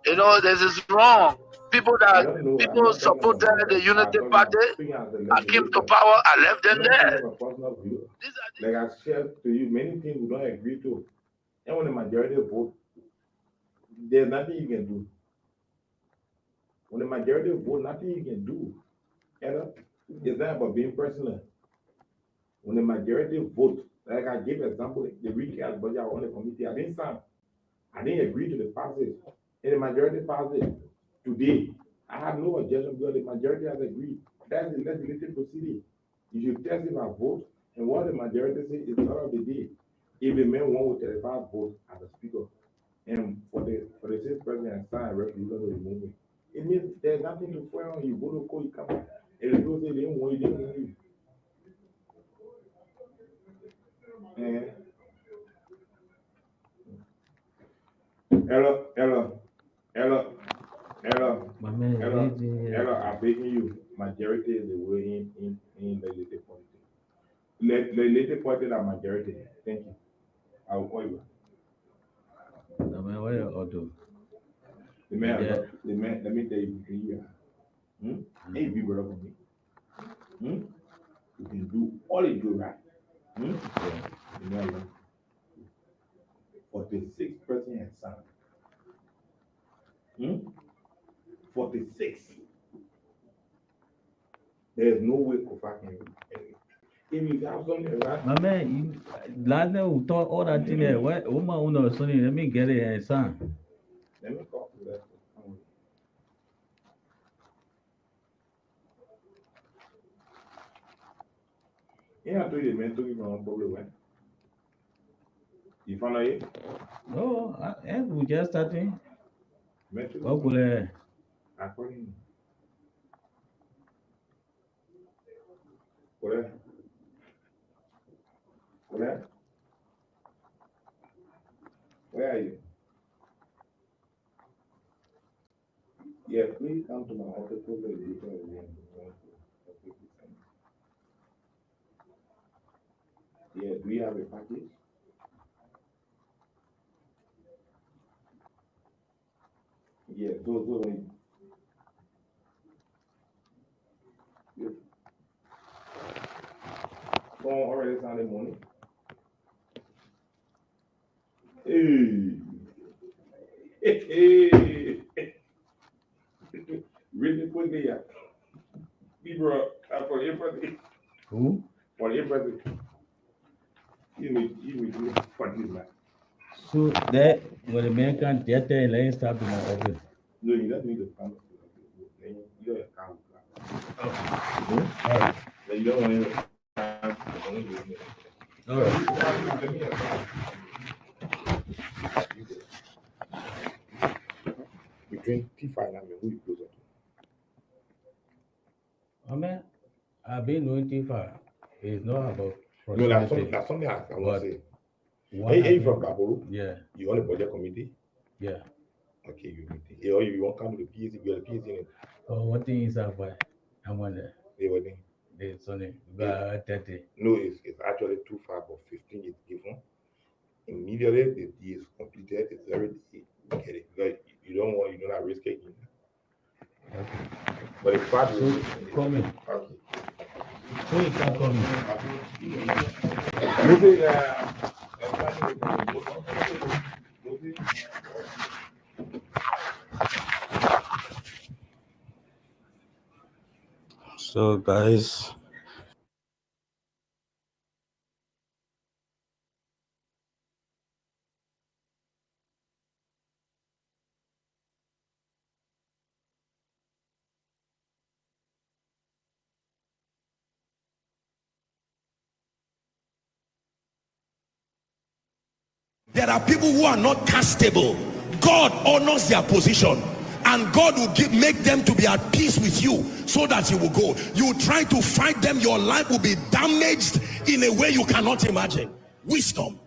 You know, this is wrong. People supported the Unity Party. I came to power, I left them there. Like I shared to you, many things we don't agree to. And when the majority vote, there's nothing you can do. When the majority vote, nothing you can do. And it's not about being personal. When the majority vote, like I gave example, the recast budget on the committee, I didn't sign. I didn't agree to the passage. And the majority passed it today. I have no objection because the majority has agreed. That's the legislative proceeding. You should test if I vote, and what the majority says is part of the day. If the man won with 35 votes as a speaker, and for the sixth president sign a resolution to remove it, it means there's nothing to swear on. You go to court, you come back, and the people say they didn't want you, they didn't want you. Ella, I'm begging you. Majority is the way in legislative politics. Legislative politics are majority. Thank you. I will call you. The man, let me tell you between you. Hey, be brother for me. You can do all you do right. You know, 46% has signed. 46. There's no way Kofa can. If you have something right. My man, last night we talk all that thing there. What woman who Sonny? Let me get it and son. Let me call to that. Yeah, I told you, man, to give me problem, right? You found out it? No, we just starting. What could I call him? Where are you? Yeah, please come to my office. Yeah, do you have a package? Yeah, so yes. Someone already signed the money. Hey. Really quickly, yeah. People for everybody. Who? For everybody. You for this man. So that when the man can't get there, let him start to my office. No, you don't need to come. You don't come. All right. You don't want to. All right. Between T5 and who you closer to? Man, I've been knowing T5. It's not about. No, that's something I want to say. Hey, from Baburu? Yeah. You on the budget committee? Yeah. Okay, you want to come to the PhD, you got a PhD in it. Oh, what thing is that? I'm on there. What thing? It's only about 30. No, it's actually 2 5 or 15 is given. Immediately the D is completed, it's very easy. Get it. Because you don't have risk taking. Okay. But it's part so come in. Okay. So you can come in. So guys, there are people who are not castable. God honors their position, and God will make them to be at peace with you so that you will go. You try to fight them, your life will be damaged in a way you cannot imagine. Wisdom.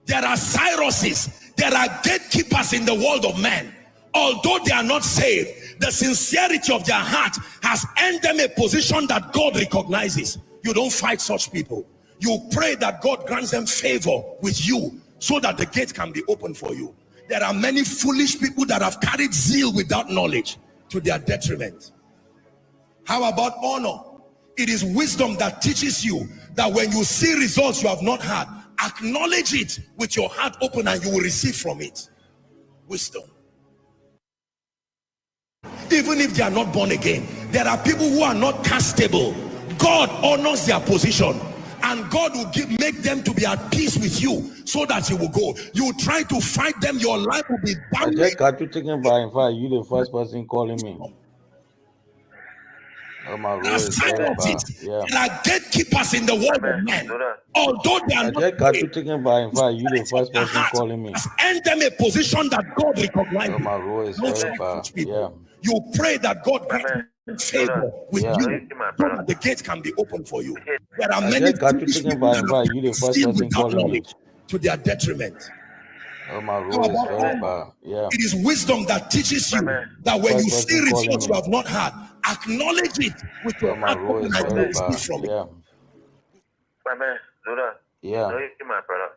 There are Cyruses, there are gatekeepers in the world of men. Although they are not saved, the sincerity of their heart has earned them a position that God recognizes. You don't fight such people. You pray that God grants them favor with you so that the gate can be open for you. There are many foolish people that have carried zeal without knowledge to their detriment. How about honor? It is wisdom that teaches you that when you see results you have not had, acknowledge it with your heart open and you will receive from it. Wisdom. Even if they are not born again, there are people who are not castable. God honors their position, and God will make them to be at peace with you so that you will go. You try to fight them, your life will be I damaged. just got you taken by in fact, you the first person calling me. Oh, my role is Aside very of bad. it, Yeah. there are gatekeepers in the world of men. Although they are I not just got you paid, taken by in fact, you the first their person heart calling me. has earned them a position that God recognizes. Oh, my role is Most very bad. selfish people. Yeah. You pray that God gives you favor with Yeah. you so that the gates can be open for you. There are I many just got you foolish taken people by that in have fact, you the first still person without calling me. knowledge to their detriment. Oh, my How role is about very honor? bad. Yeah. It is wisdom that teaches you that when you First see person calling results you me. have not had, acknowledge it with Oh, your my heart role open is and you very will receive bad. from it. Yeah. Yeah. My brother.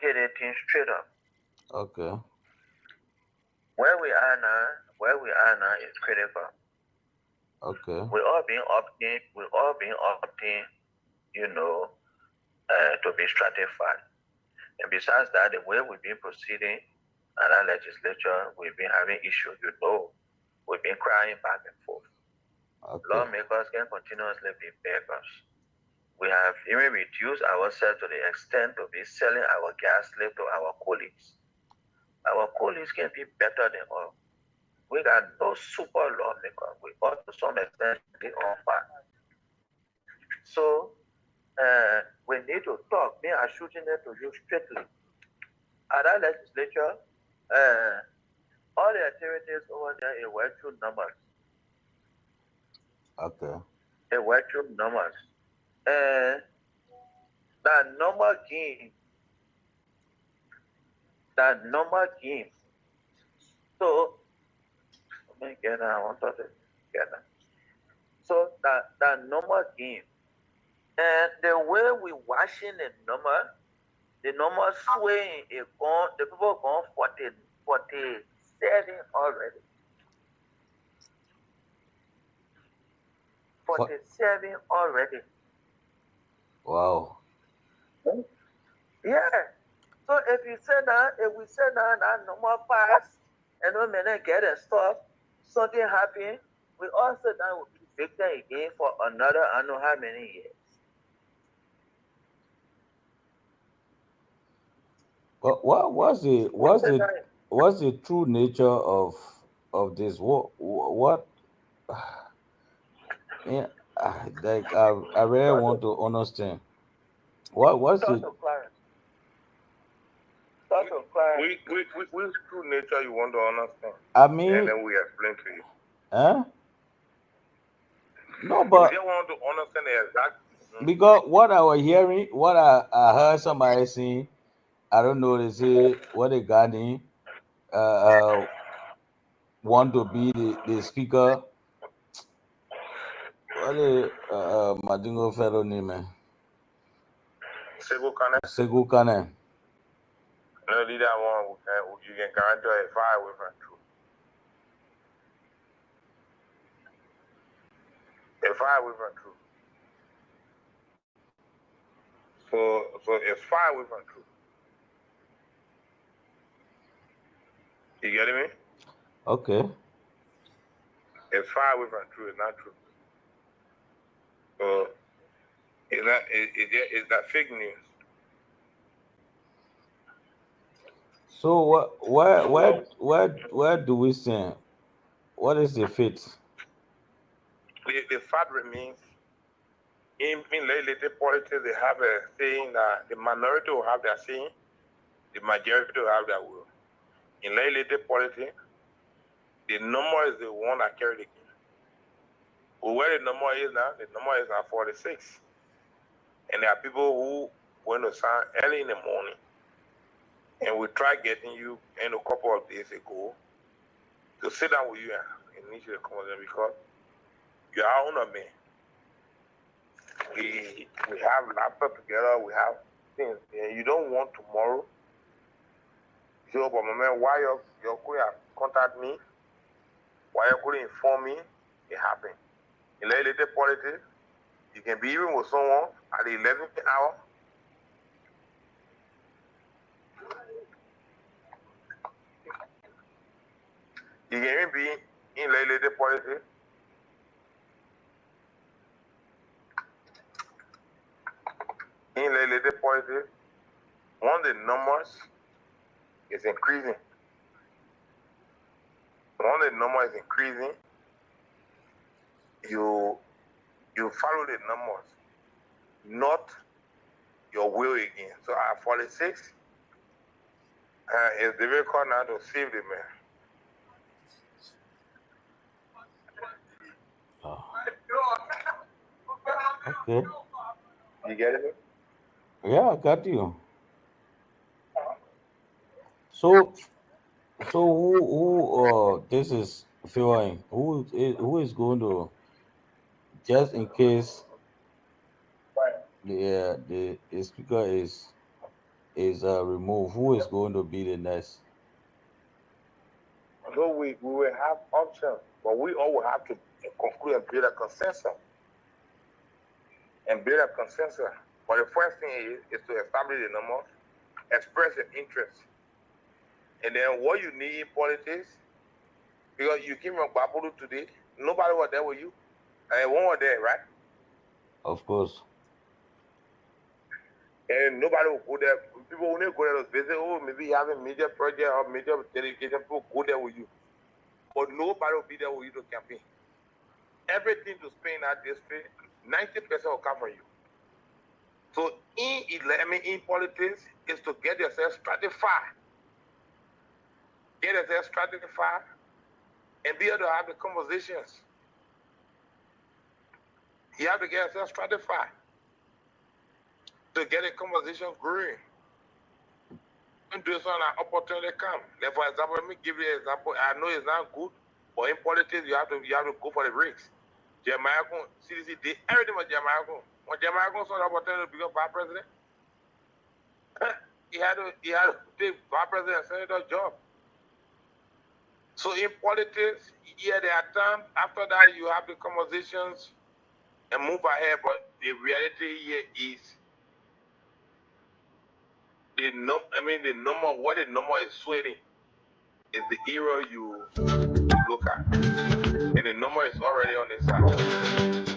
Hear the thing straight up. Okay. Where we are now is critical. Okay. We all been opting, to be stratified. And besides that, the way we've been proceeding and our legislature, we've been having issues, we've been crying back and forth. Okay. Lawmakers can continuously be beggars. We have even reduced ourselves to the extent to be selling our gas slave to our colleagues. Our colleagues can be better than us. We got no super lawmaker. We ought to some extent be on fire. So we need to talk. Me, I'm shooting it to you straightly. At our legislature, all the activities over there are virtual numbers. Okay. A virtual numbers. That number game. So, I want to get that. So that number game. And the way we watching the number swaying is gone, the people gone 47 already. 47 already. Wow. Yeah. So if we say that number pass and no men get and stuff, something happen, we all say that will be victim again for another I don't know how many years. But what's the true nature of this? What yeah, like I really want to understand. What's Talk it? to Clarence. Talk to Clarence. Which true nature you want to understand? I mean, And then we explain to you. huh? No, We but just want to understand the exact. because what I was hearing, what I heard somebody saying, I don't know, they say what they got in, want to be the speaker. What the Madingo fellow name, man? Segu Kane. No, leader one, you can guarantee a fire with her truth. A fire with her truth. So it's fire with her truth. You getting me? Okay. It's fire with her truth, it's not true. So it's not fake news. So where do we stand? What is the faith? The fact remains, in legislative politics, they have a saying that the minority will have their saying, the majority will have their will. In legislative politics, the number is the one that carries the game. But where the number is now 46. And there are people who went to sign early in the morning, and we tried getting you in a couple of days ago to sit down with you and initiate a conversation because you are on a man. We have laptop together, we have things, and you don't want tomorrow. You So, but man, why you could have contact me? Why you couldn't inform me? It happened. In the politics, you can be even with someone at the 11th hour. You can even be in the politics. In the politics, one of the numbers is increasing. One of the numbers is increasing. You follow the numbers, not your will again. So at 46, it's difficult now to save the man. Oh. Okay. You get it? Yeah, I got you. So who this is feeling who is going to, just in case the speaker is removed, who is going to be the next? So we will have options, but we all will have to conclude and build a consensus. But the first thing is to establish the numbers, express your interest. And then what you need in politics, because you came from Babulu today, nobody was there with you. And one was there, right? Of course. And nobody will go there. People will go there to visit, oh, maybe you have a major project or major delegation, people go there with you. But nobody will be there with you to campaign. Everything to spend in that district, 90% will come from you. So in politics is to get yourself stratified. Get yourself stratified and be able to have the conversations. You have to get yourself stratified to get a conversation growing. And do something, an opportunity come. Like for example, let me give you an example. I know it's not good, but in politics you have to go for the risks. Jeremiah CDC did everything with Jeremiah. When Jeremiah saw the opportunity to become vice president, he had to take vice president and senator job. So in politics, yeah, there are times after that you have the conversations and move ahead, but the reality here is the number, what the number is sweating is the era you look at. And the number is already on the side.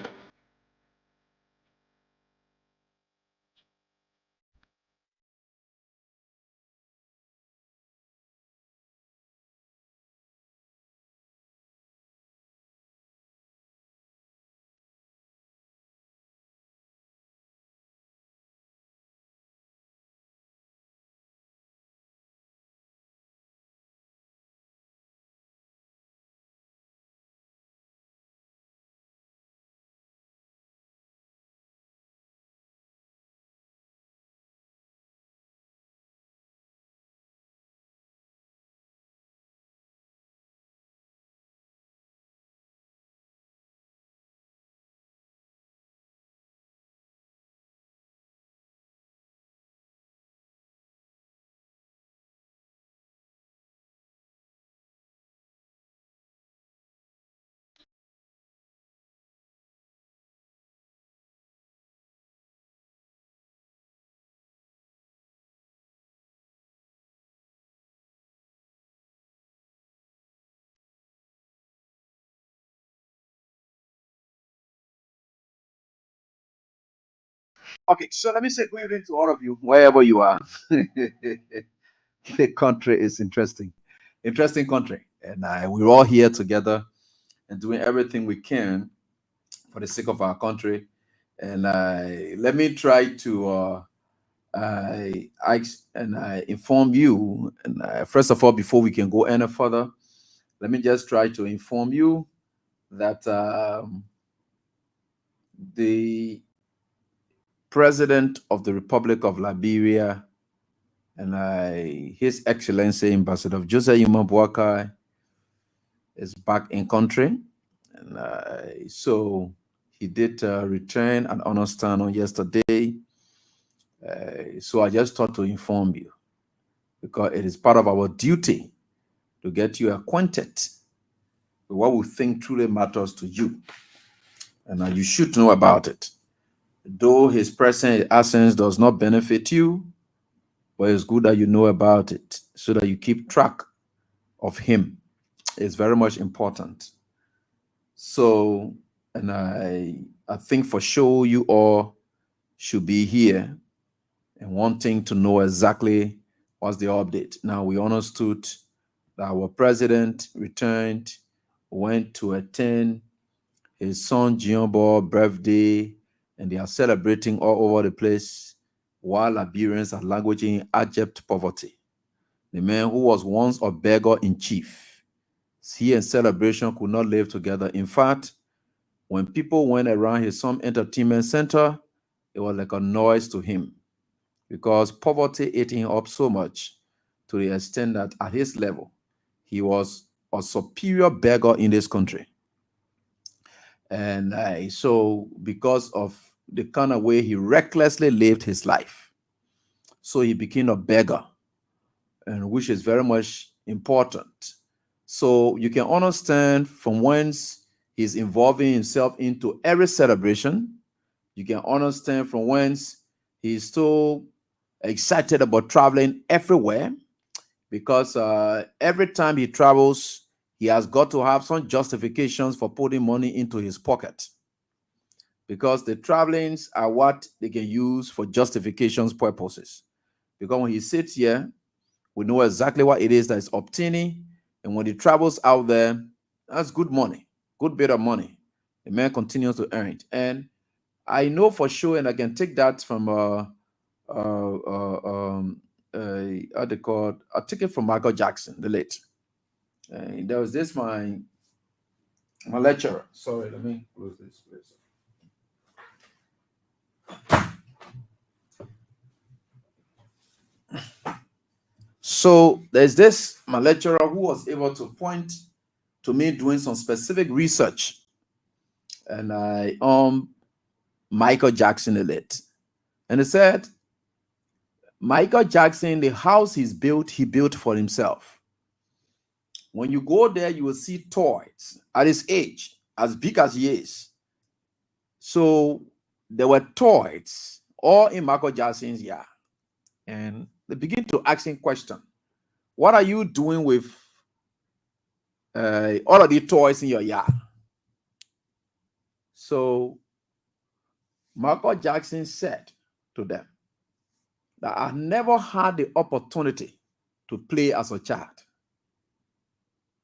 Okay, so let me say good evening to all of you, wherever you are. The country is interesting country, and we're all here together and doing everything we can for the sake of our country. And let me try to inform you. And first of all, before we can go any further, let me just try to inform you that the President of the Republic of Liberia and His Excellency Ambassador Joseph Boakai is back in country. And so he did return and understand on yesterday. So I just thought to inform you because it is part of our duty to get you acquainted with what we think truly matters to you. And you should know about it. Though his present absence does not benefit you, but it's good that you know about it so that you keep track of him. It's very much important. So, and I think for sure you all should be here and wanting to know exactly what's the update. Now, we understood that our president returned, went to attend his son Gianbo's birthday, and they are celebrating all over the place while Liberians are languishing in abject poverty. The man who was once a beggar in chief, he and celebration could not live together. In fact, when people went around his some entertainment center, it was like a noise to him because poverty ate him up so much to the extent that at his level, he was a superior beggar in this country. And so because of the kind of way he recklessly lived his life, so he became a beggar, and which is very much important. So you can understand from whence he's involving himself into every celebration. You can understand from whence he's so excited about traveling everywhere, because every time he travels, he has got to have some justifications for putting money into his pocket, because the travelings are what they can use for justifications purposes. Because when he sits here, we know exactly what it is that is obtaining, and when he travels out there, that's good money, good bit of money. The man continues to earn it, and I know for sure, and I can take that from how they call, I took it from Michael Jackson, the late. There was this my lecturer. Sorry, let me close this, please. So there's this my lecturer who was able to point to me doing some specific research, and I Michael Jackson a lit, and he said Michael Jackson, the house he built for himself. When you go there, you will see toys at his age, as big as he is. So there were toys all in Michael Jackson's yard, and they begin to ask him question: what are you doing with all of the toys in your yard? So Michael Jackson said to them that I never had the opportunity to play as a child.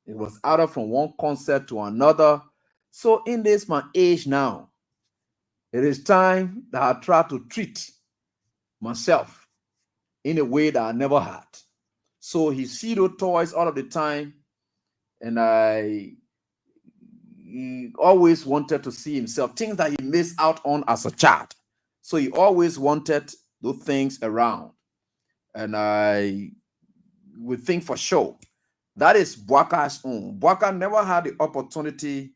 It was either from one concert to another. So in this my age now, it is time that I try to treat myself in a way that I never had. So he see those toys all of the time, and he always wanted to see himself, things that he missed out on as a child. So he always wanted those things around. And I would think for sure that is Bwaka's own. Bwaka never had the opportunity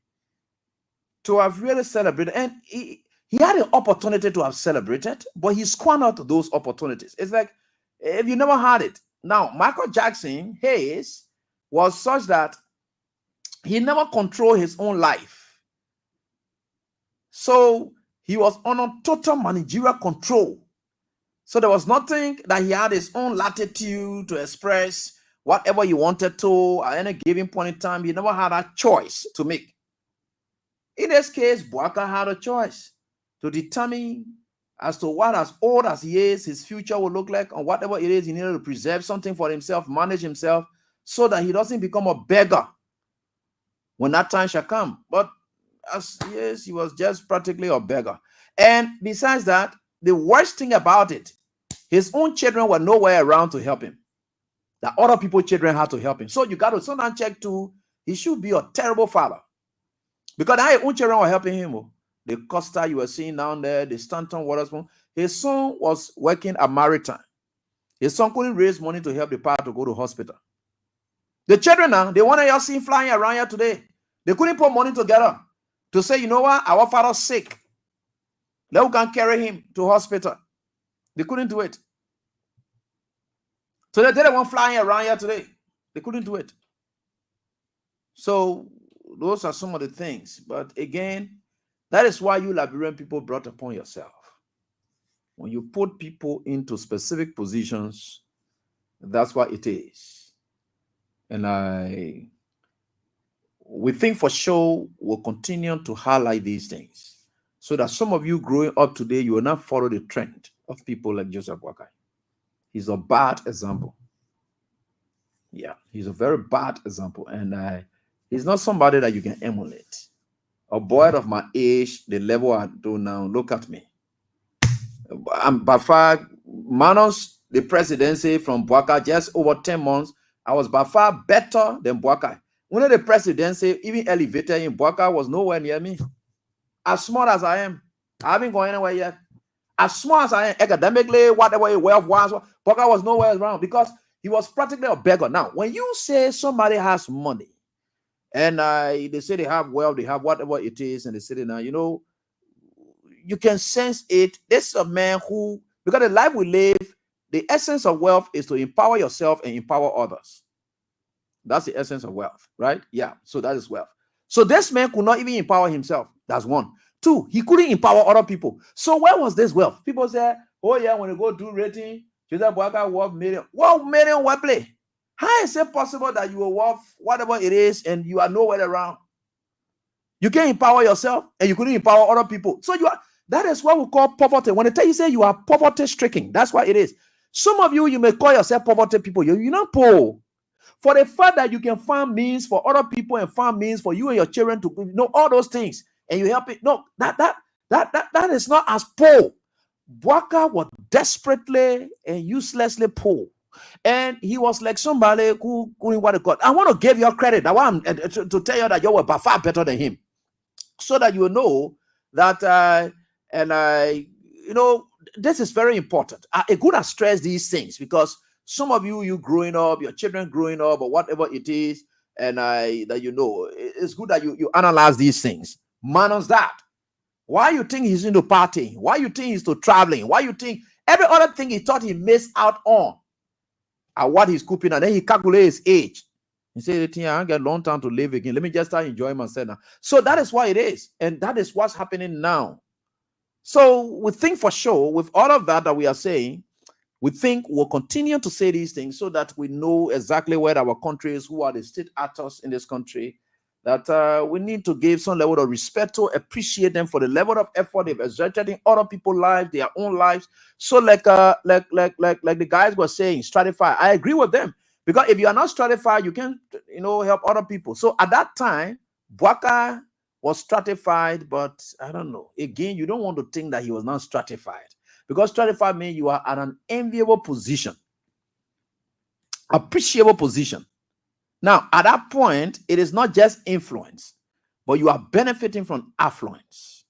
to have really celebrated. And he had an opportunity to have celebrated, but he squandered those opportunities. It's like, if you never had it. Now, Michael Jackson, his was such that he never controlled his own life. So he was on a total managerial control. So there was nothing that he had his own latitude to express whatever he wanted to at any given point in time. He never had a choice to make. In this case, Bwaka had a choice to determine as to what, as old as he is, his future will look like, and whatever it is, he needed to preserve something for himself, manage himself, so that he doesn't become a beggar when that time shall come. But as yes, he was just practically a beggar. And besides that, the worst thing about it, his own children were nowhere around to help him. The other people's children had to help him. So you got to sometimes check too, he should be a terrible father. Because his own children were helping him. The Costa you were seeing down there, the Stanton Waterspoon, his son was working at Maritime. His son couldn't raise money to help the father to go to hospital. The children now, they want to see him flying around here today. They couldn't put money together to say, you know what, our father's sick. Now we can carry him to hospital. They couldn't do it. So they didn't want flying around here today. They couldn't do it. So those are some of the things. But again, that is why you Liberian people brought upon yourself. When you put people into specific positions, that's what it is. And we think for sure we'll continue to highlight these things so that some of you growing up today, you will not follow the trend of people like Joseph Boakai. He's a bad example. Yeah, he's a very bad example. And he's not somebody that you can emulate. A boy of my age, the level I do now, look at me. I'm by far, minus the presidency from Boakai, just over 10 months, I was by far better than Boakai. When the presidency, even elevated in Boakai, was nowhere near me. As smart as I am, I haven't gone anywhere yet. As smart as I am, academically, whatever wealth was, Boakai was nowhere around because he was practically a beggar. Now, when you say somebody has money, and they say they have wealth, they have whatever it is, and they say now, you know, you can sense it. This is a man who, because the life we live, the essence of wealth is to empower yourself and empower others. That's the essence of wealth, right? Yeah, so that is wealth. So this man could not even empower himself. That's one. Two, he couldn't empower other people. So where was this wealth? People say, oh yeah, when you go do rating, Joseph Boakai worth million. What million what play? How is it possible that you are worth whatever it is and you are nowhere around? You can't empower yourself and you couldn't empower other people. So you are, that is what we call poverty. When they tell you say you are poverty stricken, that's what it is. Some of you, you may call yourself poverty people. You're not poor. For the fact that you can find means for other people and find means for you and your children to know all those things, and you help it. No, that is not as poor. Boakai was desperately and uselessly poor. And he was like somebody who couldn't what it got. I want to give you credit. I want to tell you that you were by far better than him, so that you know that. You know, this is very important. I could have stressed these things because some of you growing up, your children growing up, or whatever it is, and that you know, it's good that you analyze these things. Minus that, why you think he's into partying? Why you think he's to traveling? Why you think every other thing he thought he missed out on? At what he's cooking, and then he calculates his age. He said, I don't get a long time to live again. Let me just start enjoying myself now. So that is why it is. And that is what's happening now. So we think for sure, with all of that we are saying, we think we'll continue to say these things so that we know exactly where our country is, who are the state actors in this country, that we need to give some level of respect to, appreciate them for the level of effort they've exerted in other people's lives, their own lives. So like the guys were saying, stratify. I agree with them, because if you are not stratified, you can, you know, help other people. So at that time, Boakai was stratified, but I don't know. Again, you don't want to think that he was not stratified, because stratified means you are at an enviable position, appreciable position. Now, at that point, it is not just influence, but you are benefiting from affluence.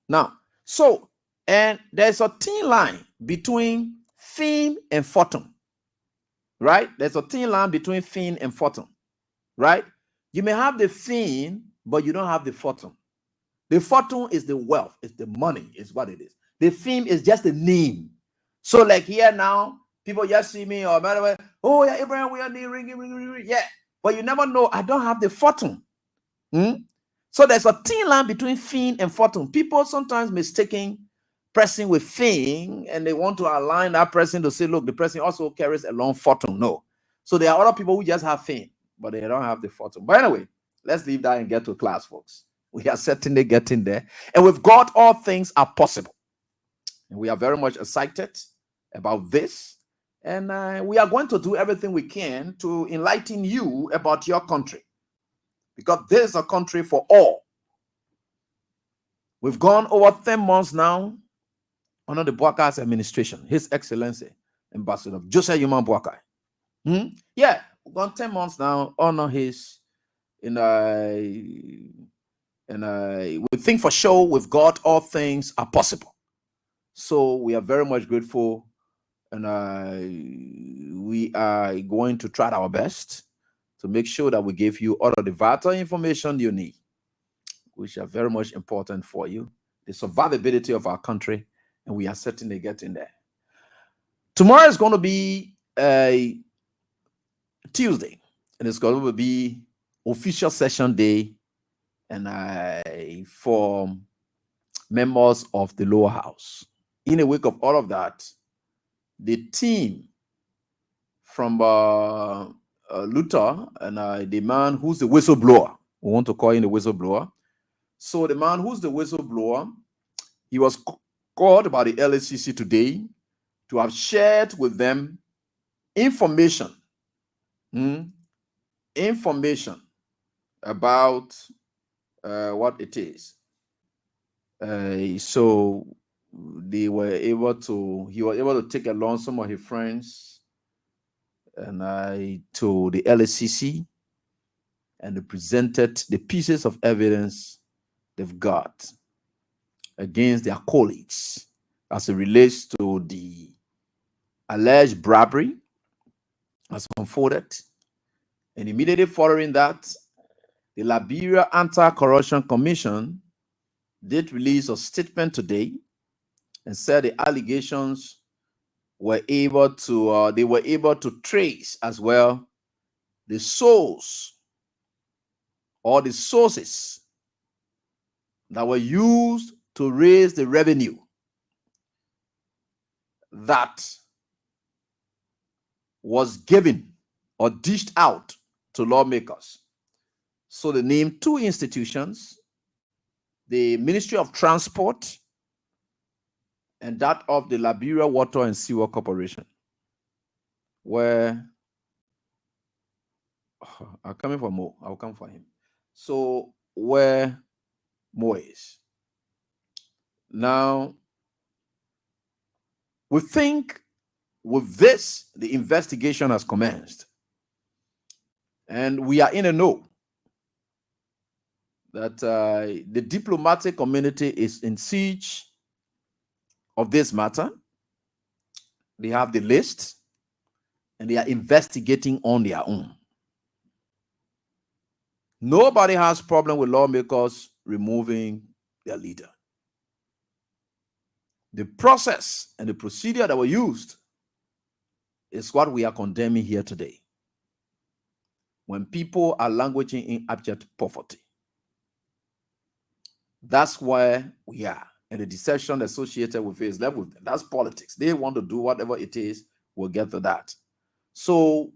Now, so, and there's a thin line between fame and fortune, right? There's a thin line between fame and fortune, right? You may have the fame, but you don't have the fortune. The fortune is the wealth, it's the money, is what it is. The fame is just the name. So, like here now, people just see me or whatever. Oh yeah, Abraham, we are ring. Yeah, but you never know. I don't have the fortune. So there's a thin line between fame and fortune. People sometimes mistaking person with fame, and they want to align that person to say, look, the person also carries a long fortune. No. So there are other people who just have fame, but they don't have the fortune. But anyway, let's leave that and get to class, folks. We are certainly getting there. And with God, all things are possible. And we are very much excited about this. And we are going to do everything we can to enlighten you about your country, because this is a country for all. We've gone over 10 months now under the Boakai's administration, His Excellency Ambassador Joseph Yuman Boakai. Yeah, we've gone 10 months now under his, and we think for sure with God all things are possible. So we are very much grateful, and we are going to try our best to make sure that we give you all of the vital information you need, which are very much important for you, the survivability of our country, and we are certainly getting there. Tomorrow is going to be a Tuesday, and it's going to be official session day, and for members of the lower house. In a wake of all of that, the team from Luther and the man who's the whistleblower, we want to call him the whistleblower. So the man who's the whistleblower, he was called by the LACC today to have shared with them information about what it is. So he was able to take along some of his friends and to the LACC, and they presented the pieces of evidence they've got against their colleagues as it relates to the alleged bribery as unfolded. And immediately following that, the Liberia Anti-Corruption Commission did release a statement today and said the allegations were able to trace as well the source or the sources that were used to raise the revenue that was given or dished out to lawmakers. So they named two institutions, the Ministry of Transport and that of the Liberia Water and Sewer Corporation, where I'm coming for Mo. I'll come for him. So where Mo is. Now, we think with this, the investigation has commenced. And we are in a know that the diplomatic community is in siege of this matter. They have the list and they are investigating on their own. Nobody has problem with lawmakers removing their leader. The process and the procedure that were used is what we are condemning here today. When people are languishing in abject poverty, that's where we are. And the deception associated with it is left with them. That's politics. They want to do whatever it is, we'll get to that. So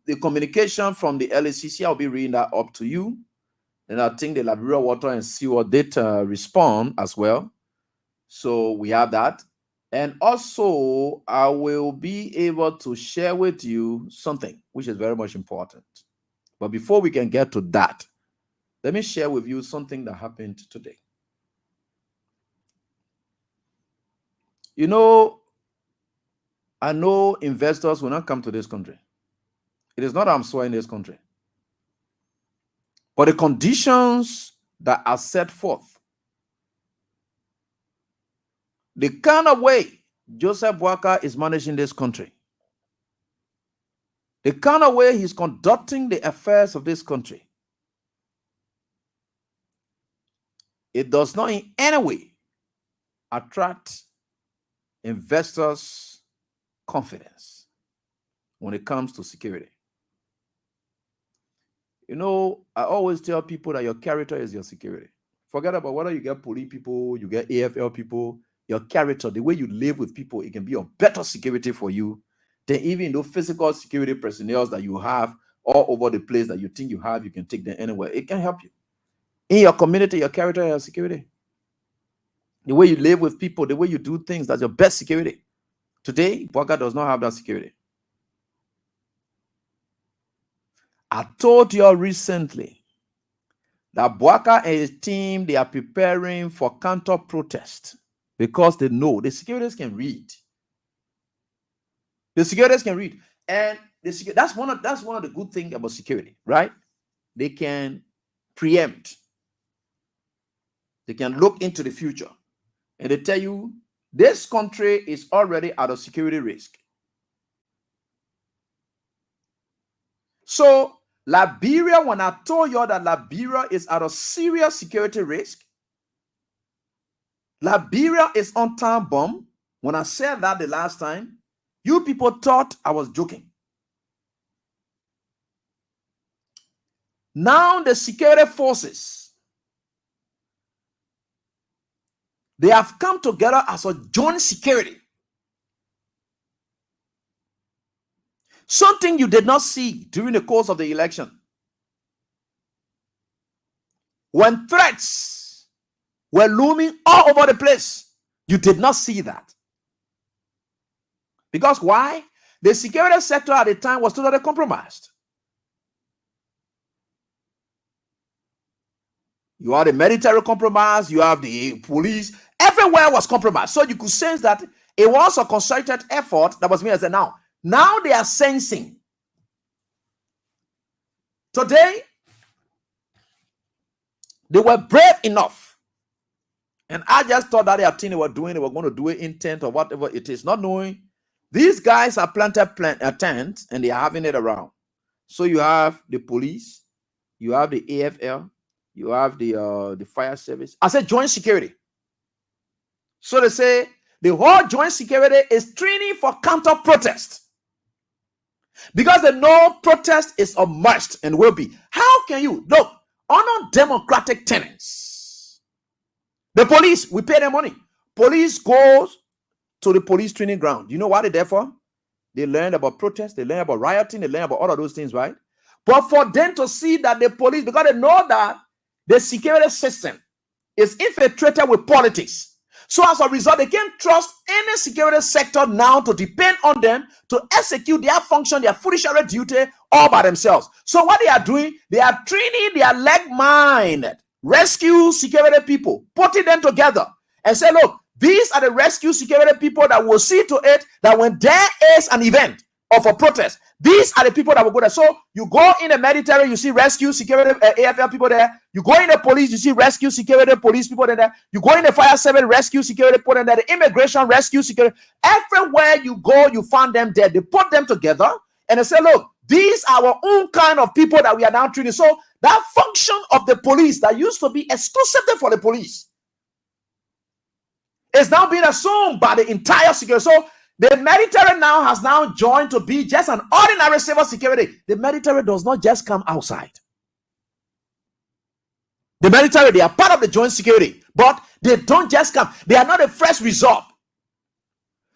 the communication from the LACC, I'll be reading that up to you. And I think the Liberia Water and Sewer did respond as well. So we have that. And also, I will be able to share with you something which is very much important. But before we can get to that, let me share with you something that happened today. You know, I know investors will not come to this country. It is not I'm swearing this country. But the conditions that are set forth, the kind of way Joseph Boakai is managing this country, the kind of way he's conducting the affairs of this country, it does not in any way attract investors' confidence when it comes to security. You know, I always tell people that your character is your security. Forget about whether you get police people, you get AFL people, your character, the way you live with people, it can be a better security for you than even those physical security personnel that you have all over the place that you think you have, you can take them anywhere. It can help you. In your community, your character is your security. The way you live with people, the way you do things, that's your best security. Today, Boakai does not have that security. I told you all recently that Boakai and his team, they are preparing for counter protest because they know the securities can read. The securities can read, and that's one of the good things about security, right? They can preempt. They can look into the future, and they tell you this country is already at a security risk. So Liberia, when I told you that Liberia is at a serious security risk, Liberia is on time bomb. When I said that the last time, You people thought I was joking. Now the security forces, they have come together as a joint security. Something you did not see during the course of the election. When threats were looming all over the place, you did not see that. Because why? The security sector at the time was totally compromised. You have the military compromise, you have the police, everywhere was compromised. So you could sense that it was a concerted effort that was made. As now they are sensing. Today, they were brave enough. And I just thought that they were going to do it intent or whatever it is, not knowing these guys are planted a tent and they are having it around. So you have the police, you have the AFL, you have the fire service. I said joint security. So they say the whole joint security is training for counter protest. Because they know protest is a must and will be. How can you look on democratic tenets? The police, we pay them money. Police goes to the police training ground. You know what they're there for? They learn about protest, they learn about rioting, they learn about all of those things, right? But for them to see that the police, because they know that the security system is infiltrated with politics. So as a result, they can't trust any security sector now to depend on them to execute their function, their fiduciary duty all by themselves. So what they are doing, they are training their like-minded rescue security people, putting them together and say, look, these are the rescue security people that will see to it that when there is an event of a protest, these are the people that will go there. So you go in the military, you see rescue security AFL people there. You go in the police, you see rescue security police people there. You go in the fire service, rescue security people there. The immigration rescue security. Everywhere you go, you find them there. They put them together and they say, look, these are our own kind of people that we are now treating. So that function of the police that used to be exclusively for the police is now being assumed by the entire security. So the military now has now joined to be just an ordinary civil security. The military does not just come outside. The military, they are part of the joint security, but they don't just come. They are not a first resort.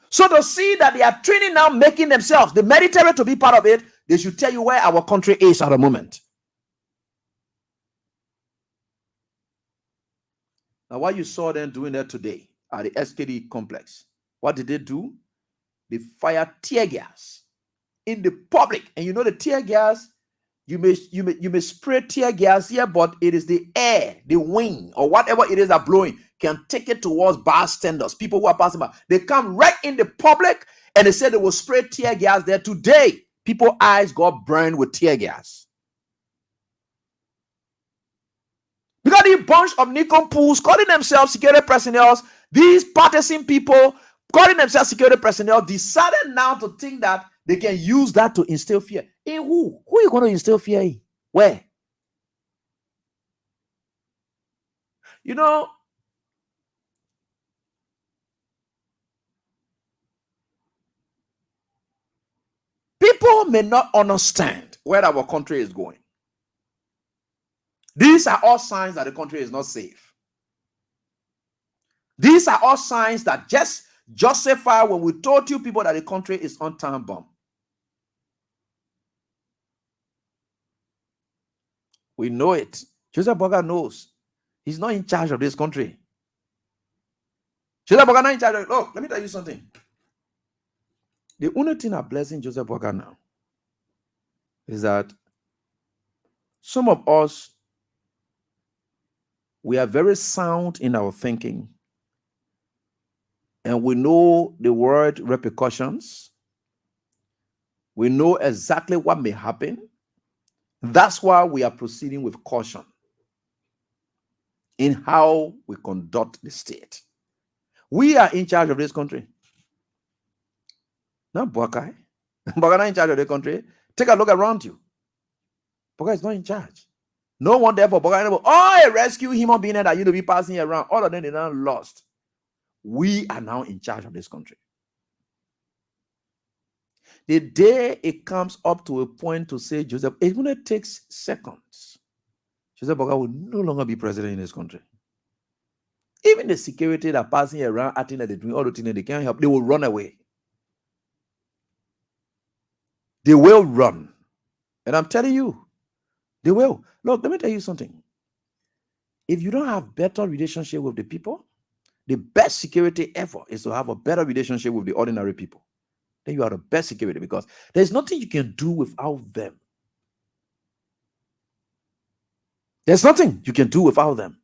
So to see that they are training now, making themselves, the military to be part of it, they should tell you where our country is at the moment. Now, what you saw them doing there today at the SKD complex, what did they do? They fire tear gas in the public. And you know the tear gas, you may spray tear gas here, but it is the air, the wind, or whatever it is that blowing can take it towards bystanders, people who are passing by. They come right in the public and they say they will spray tear gas there. Today, people's eyes got burned with tear gas. Because the bunch of nincompoops calling themselves security personnel, these partisan people calling themselves security personnel, decided now to think that they can use that to instill fear. In who? Who are you going to instill fear in? Where? You know, people may not understand where our country is going. These are all signs that the country is not safe. These are all signs that just justify when we told you people that the country is on time bomb. We know it. Joseph Boga knows. He's not in charge of this country. Joseph Boga not in charge of. Look, let me tell you something. The only thing I'm blessing Joseph Boga now is that some of us, we are very sound in our thinking. And we know the word repercussions. We know exactly what may happen. That's why we are proceeding with caution in how we conduct the state. We are in charge of this country. Not Boakai. Boakai not in charge of the country. Take a look around you. Boakai is not in charge. No one there for Boakai. Oh, a rescue human being that you to be passing around. All of them, they are lost. We are now in charge of this country. The day it comes up to a point to say Joseph, it only takes seconds. Joseph Boga will no longer be president in this country. Even the security that passing around acting like they're doing all the things that they can't help, they will run away. They will run. And I'm telling you, they will. Look, let me tell you something. If you don't have better relationship with the people, the best security ever is to have a better relationship with the ordinary people. Then you are the best security because there's nothing you can do without them. There's nothing you can do without them.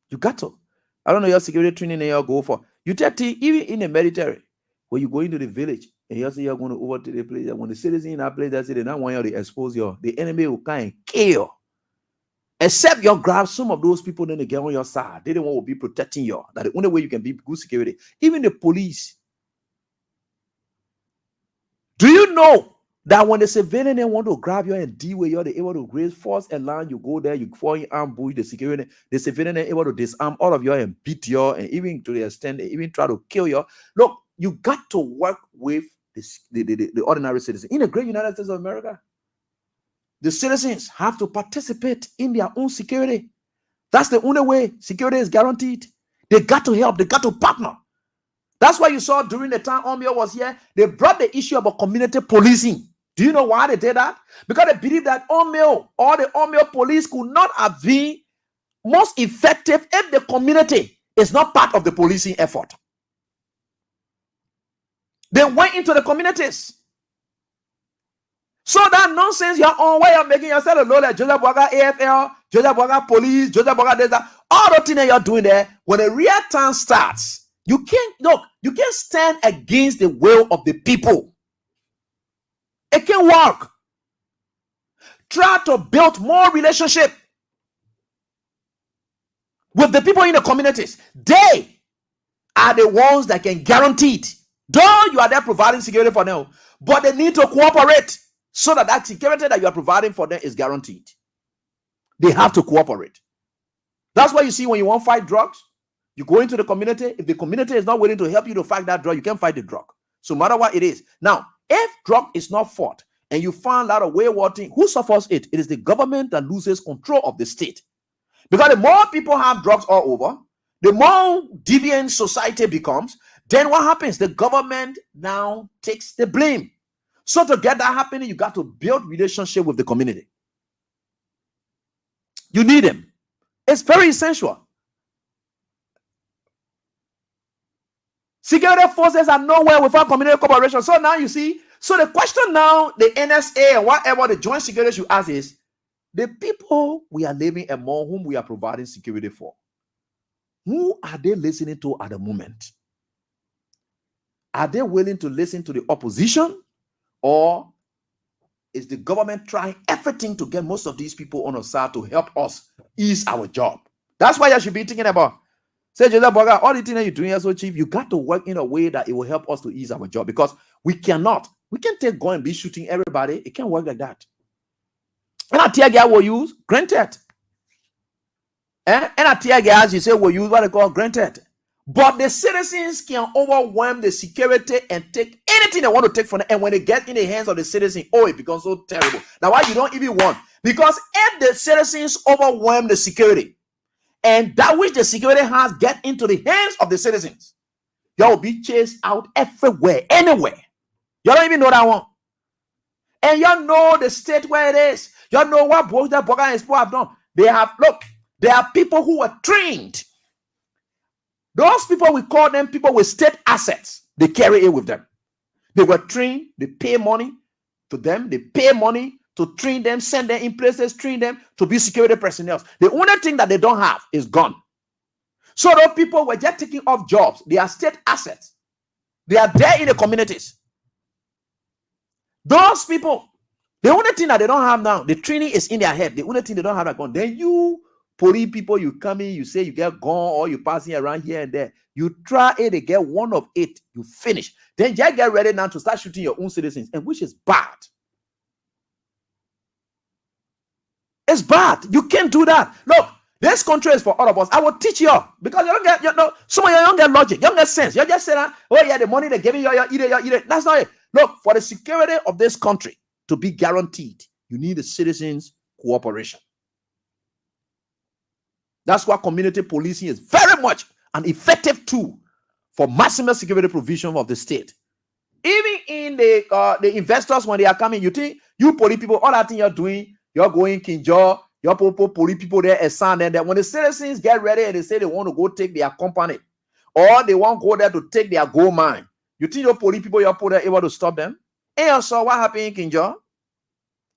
You got to. I don't know your security training and you go for. You take even in the military, when you go into the village and you say you're going to overtake the place, when the citizens in that place that say they don't want you to expose you, the enemy will kind of kill. Except you grab some of those people, then they get on your side. They don't want to be protecting you. That the only way you can be good security. Even the police. Do you know that when the civilian they want to grab you and deal with you, they're able to raise force and line, you go there, you fall in ambush, the security, the civilian are able to disarm all of you and beat you, and even to the extent they even try to kill you. Look, you got to work with the ordinary citizen. In the great United States of America, the citizens have to participate in their own security. That's the only way security is guaranteed. They got to help, they got to partner. That's why you saw during the time Omeo was here, they brought the issue about community policing. Do you know why they did that? Because they believe that Omeo or the Omeo police could not have been most effective if the community is not part of the policing effort. They went into the communities. So that nonsense, your own way of making yourself a low like Joseph Boga AFL, Joseph Boga police, Joseph Boga this, that, all the things that you're doing there, when the real time starts, you can't stand against the will of the people. It can work. Try to build more relationship with the people in the communities. They are the ones that can guarantee it. Though you are there providing security for them, but they need to cooperate so that that security that you are providing for them is guaranteed. They have to cooperate. That's why you see when you want to fight drugs, you go into the community. If the community is not willing to help you to fight that drug, you can't fight the drug. So no matter what it is. Now, if drug is not fought and you find out a wayward thing, who suffers it? It is the government that loses control of the state. Because the more people have drugs all over, the more deviant society becomes. Then what happens? The government now takes the blame. So to get that happening, you got to build relationship with the community. You need them. It's very essential. Security forces are nowhere without community cooperation. So now you see, so the question now, the NSA and whatever the joint security you ask is, the people we are living among whom we are providing security for, who are they listening to at the moment? Are they willing to listen to the opposition? Or is the government trying everything to get most of these people on our side to help us ease our job? That's why you should be thinking about. Say, Joseph Boga, all the things that you're doing as so chief, you got to work in a way that it will help us to ease our job, because we can't take go and be shooting everybody. It can't work like that. And a tear gas will use, granted. And a tear gas, you say, will use what they call granted. But the citizens can overwhelm the security and take anything they want to take from them. And when they get in the hands of the citizen, oh, it becomes so terrible. Now, why you don't even want? Because if the citizens overwhelm the security, and that which the security has get into the hands of the citizens, you will be chased out everywhere, anywhere. You don't even know that one. And you know the state where it is. You know what Boga and Expo have done. There are people who are trained. Those people, we call them people with state assets. They carry it with them. They were trained. They pay money to them. They pay money to train them, send them in places, train them to be security personnel. The only thing that they don't have is gun. So those people were just taking off jobs. They are state assets. They are there in the communities. Those people, the only thing that they don't have now, the training is in their head. The only thing they don't have is gun. Then you police people, you come in, you say you get gun or you passing around here and there. You try it, they get one of it, you finish. Then just get ready now to start shooting your own citizens, and which is bad. It's bad. You can't do that. Look, this country is for all of us. I will teach you, because you don't get, some of you don't get logic, you don't get sense. You just say that, oh yeah, the money they're giving you, you eat it. That's not it. Look, for the security of this country to be guaranteed, you need the citizens' cooperation. That's why community policing is very much an effective tool for maximum security provision of the state. Even in the investors, when they are coming, you think you police people, all that thing you're doing, you're going Kinjo, you're police people there, and that when the citizens get ready and they say they want to go take their company, or they want to go there to take their gold mine, you think your police people you're able to stop them? And you saw what happened in Kinjo?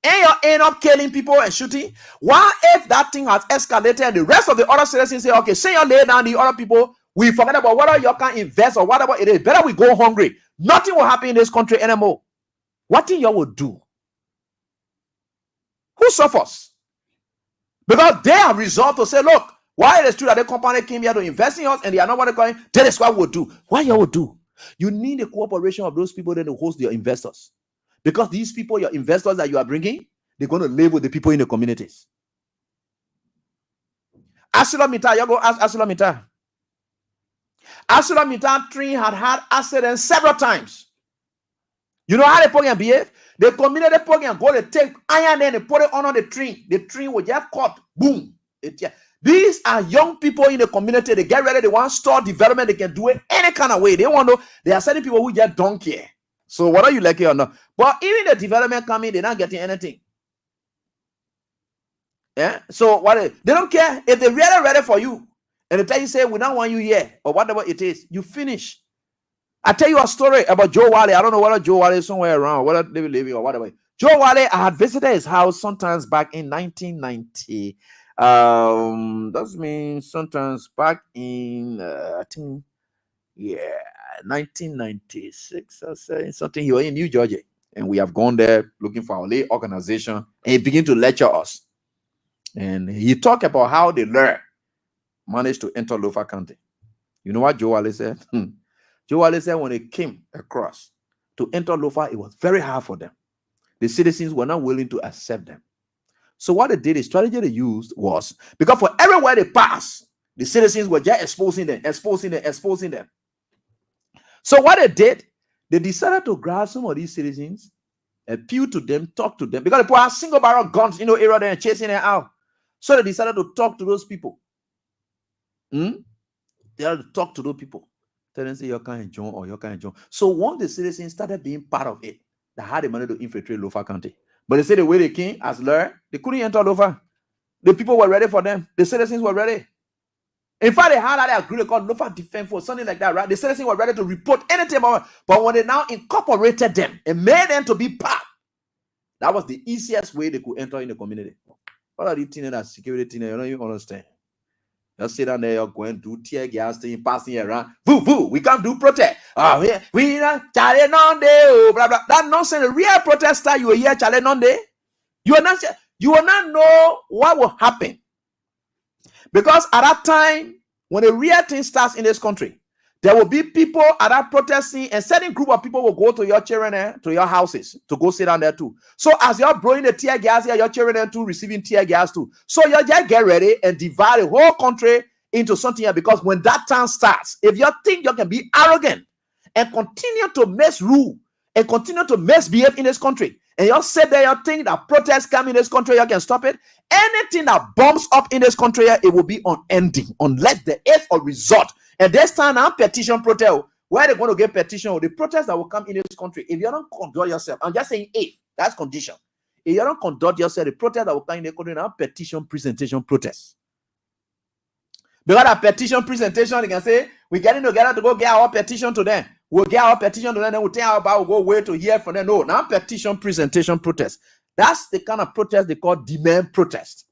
And you end up killing people and shooting. Why, if that thing has escalated and the rest of the other citizens say, okay, say you lay down the other people, we forget about whether you can invest or whatever it is, better we go hungry. Nothing will happen in this country anymore. What thing you will do? Who suffers? Because they have resolved to say, look, why it is true that the company came here to invest in us and they are not what they're going, that is what we'll do. What you will do? You need the cooperation of those people then to host your investors. Because these people, your investors that you are bringing, they're going to live with the people in the communities. ArcelorMittal, you go ask ArcelorMittal. ArcelorMittal train had accidents several times. You know how they program behave? The community program go to take iron and they put it on the train. The train will just cut. Boom. These are young people in the community. They get ready. They want store development. They can do it any kind of way. They want to. There are certain people who just don't care. So whether you like it or not. But even the development coming, they're not getting anything. Yeah. So what they don't care if they're really ready for you. And they tell you, say, we don't want you here, or whatever it is, you finish. I tell you a story about Joe Wally. I don't know whether Joe Wally is somewhere around, whether they will leave or whatever. Joe Wally, I had visited his house sometimes back in 1990. That means sometimes back in I think 1996 or something. He was in New Jersey, and we have gone there looking for our lay organization, and he began to lecture us. And he talked about how they managed to enter Lofa County. You know what Joe Wally said? Joe Wally said when they came across to enter Lofa, it was very hard for them. The citizens were not willing to accept them. So what they did, the strategy they used was, because for everywhere they passed, the citizens were just exposing them. So what they did, they decided to grab some of these citizens, appeal to them, talk to them, because they put out single barrel guns, area there and chasing them out. So they decided to talk to those people. They had to talk to those people. Tell them, say, you can't join or you can't join. So once the citizens started being part of it, they had the money to infiltrate Lofa County. But they said the way they came as lawyer, they couldn't enter Lofa. The people were ready for them. The citizens were ready. In fact, they had that agreement called Lofa Defense Force, something like that, right? The citizens were ready to report anything about it. But when they now incorporated them and made them to be part, that was the easiest way they could enter in the community. What are these things that security thing? You don't even understand. Just sit down there, you're going to do tear gas thing, passing around. We can't do protest. We not challenge on day, blah blah. That nonsense. The real protester, you will hear challenge on day. You will not know what will happen. Because at that time, when the real thing starts in this country, there will be people at that protesting, and certain group of people will go to your children, to your houses, to go sit down there too. So as you're blowing the tear gas here, your children too receiving tear gas too. So you just get ready and divide the whole country into something here, because when that time starts, if you think you can be arrogant and continue to misrule and continue to misbehave in this country, and you sit there, you think that protests come in this country, you can stop it. Anything that bombs up in this country, it will be unending unless there is a result. And this time now, petition protest, where they're going to get petition, or the protests that will come in this country, if you don't conduct yourself, I'm just saying if, that's condition. If you don't conduct yourself, the protest that will come in the country now, petition presentation protest. Because that petition presentation, they can say, we're getting together to go get our petition to them. We'll get our petition to them, then we'll tell our about, we'll go wait to hear from them. No, now petition presentation protest. That's the kind of protest they call demand protest.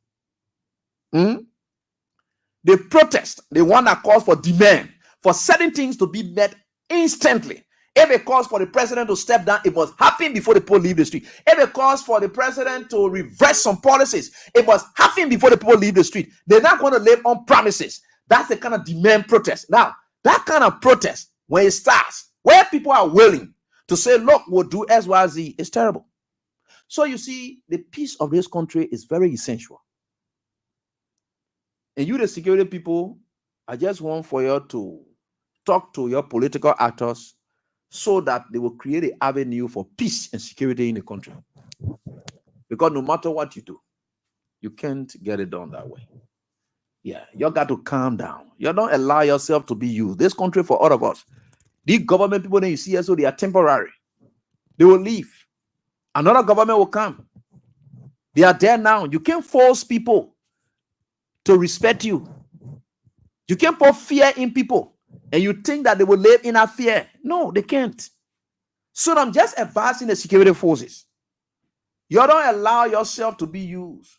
The protest, the one that calls for demand, for certain things to be met instantly. If it calls for the president to step down, it must happen before the people leave the street. If it calls for the president to reverse some policies, it must happen before the people leave the street. They're not going to live on promises. That's the kind of demand protest. Now, that kind of protest, when it starts, where people are willing to say, look, we'll do X, Y, Z, it's terrible. So you see, the peace of this country is very essential. And you, the security people, I just want for you to talk to your political actors so that they will create an avenue for peace and security in the country. Because no matter what you do, you can't get it done that way. Yeah, you got to calm down. You don't allow yourself to be used. This country for all of us. These government people that you see, so they are temporary. They will leave. Another government will come. They are there now. You can't force people to respect you. You can't put fear in people and you think that they will live in that fear. No, they can't. So I'm just advising the security forces. You don't allow yourself to be used.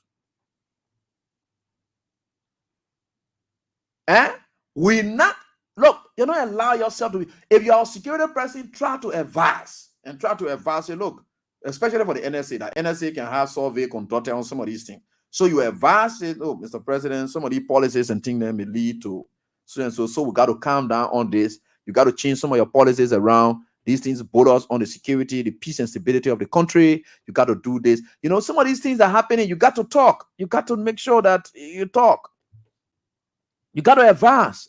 We not look, you don't allow yourself to be. If you're a security person, try to advise and try to advise. Say, look, especially for the NSA, that NSA can have survey conducted on some of these things. So you advise it, oh, Mr. President, some of these policies and things that may lead to so and so. So we got to calm down on this. You got to change some of your policies around. These things put us on the security, the peace and stability of the country. You got to do this. You know, some of these things are happening. You got to talk. You got to make sure that you talk. You got to advise.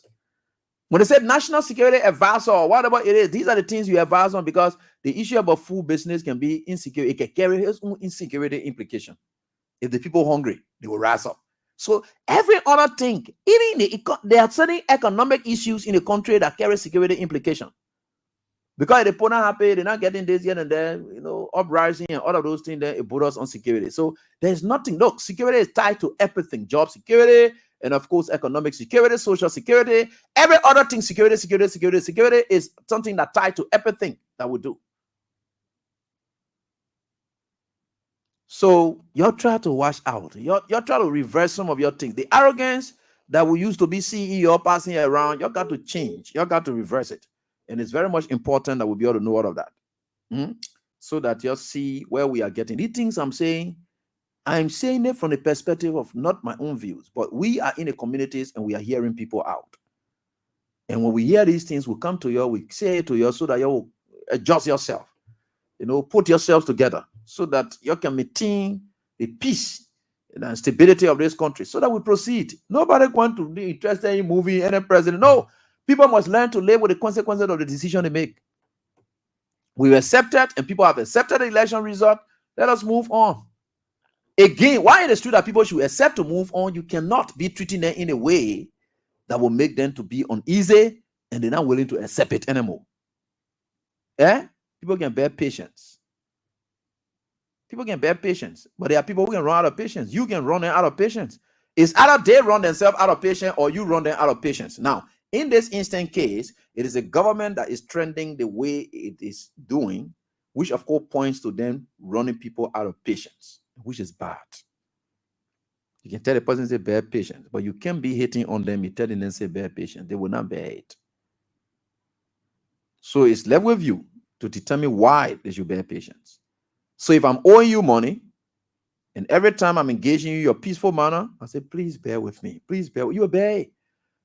When they say national security advisor or whatever it is, these are the things you advise on, because the issue about food business can be insecure. It can carry its own insecurity implication. If the people are hungry, they will rise up. So every other thing, even there are certain economic issues in the country that carry security implication. Because the people not happy, they're not getting this here and there, you know, uprising and all of those things, then it put us on security. So there's nothing. Look, security is tied to everything: job security, and of course, economic security, social security, every other thing. Security is something that tied to everything that we do. So you try to watch out. You try to reverse some of your things. The arrogance that we used to be CEO passing around, you got to change. You got to reverse it. And it's very much important that we be able to know all of that. So that you'll see where we are getting. These things I'm saying it from the perspective of not my own views, but we are in the communities and we are hearing people out. And when we hear these things, we come to you, we say it to you so that you adjust yourself. You know, put yourselves together so that you can maintain the peace and stability of this country so that we proceed. Nobody wants to be interested in moving any president. No, people must learn to live with the consequences of the decision they make. We've accepted and people have accepted the election result. Let us move on. Again, why it is true that people should accept to move on, you cannot be treating them in a way that will make them to be uneasy and they're not willing to accept it anymore. People can bear patience. People can bear patience, but there are people who can run out of patience. You can run them out of patience. It's either they run themselves out of patience or you run them out of patience. Now, in this instant case, it is a government that is trending the way it is doing, which of course points to them running people out of patience, which is bad. You can tell the person, say, bear patience, but you can't be hitting on them. You telling them, say, bear patience. They will not bear it. So it's left with you to determine why they should bear patience. So if I'm owing you money, and every time I'm engaging you in your peaceful manner, I say, please bear with me. Please bear with you. Bear.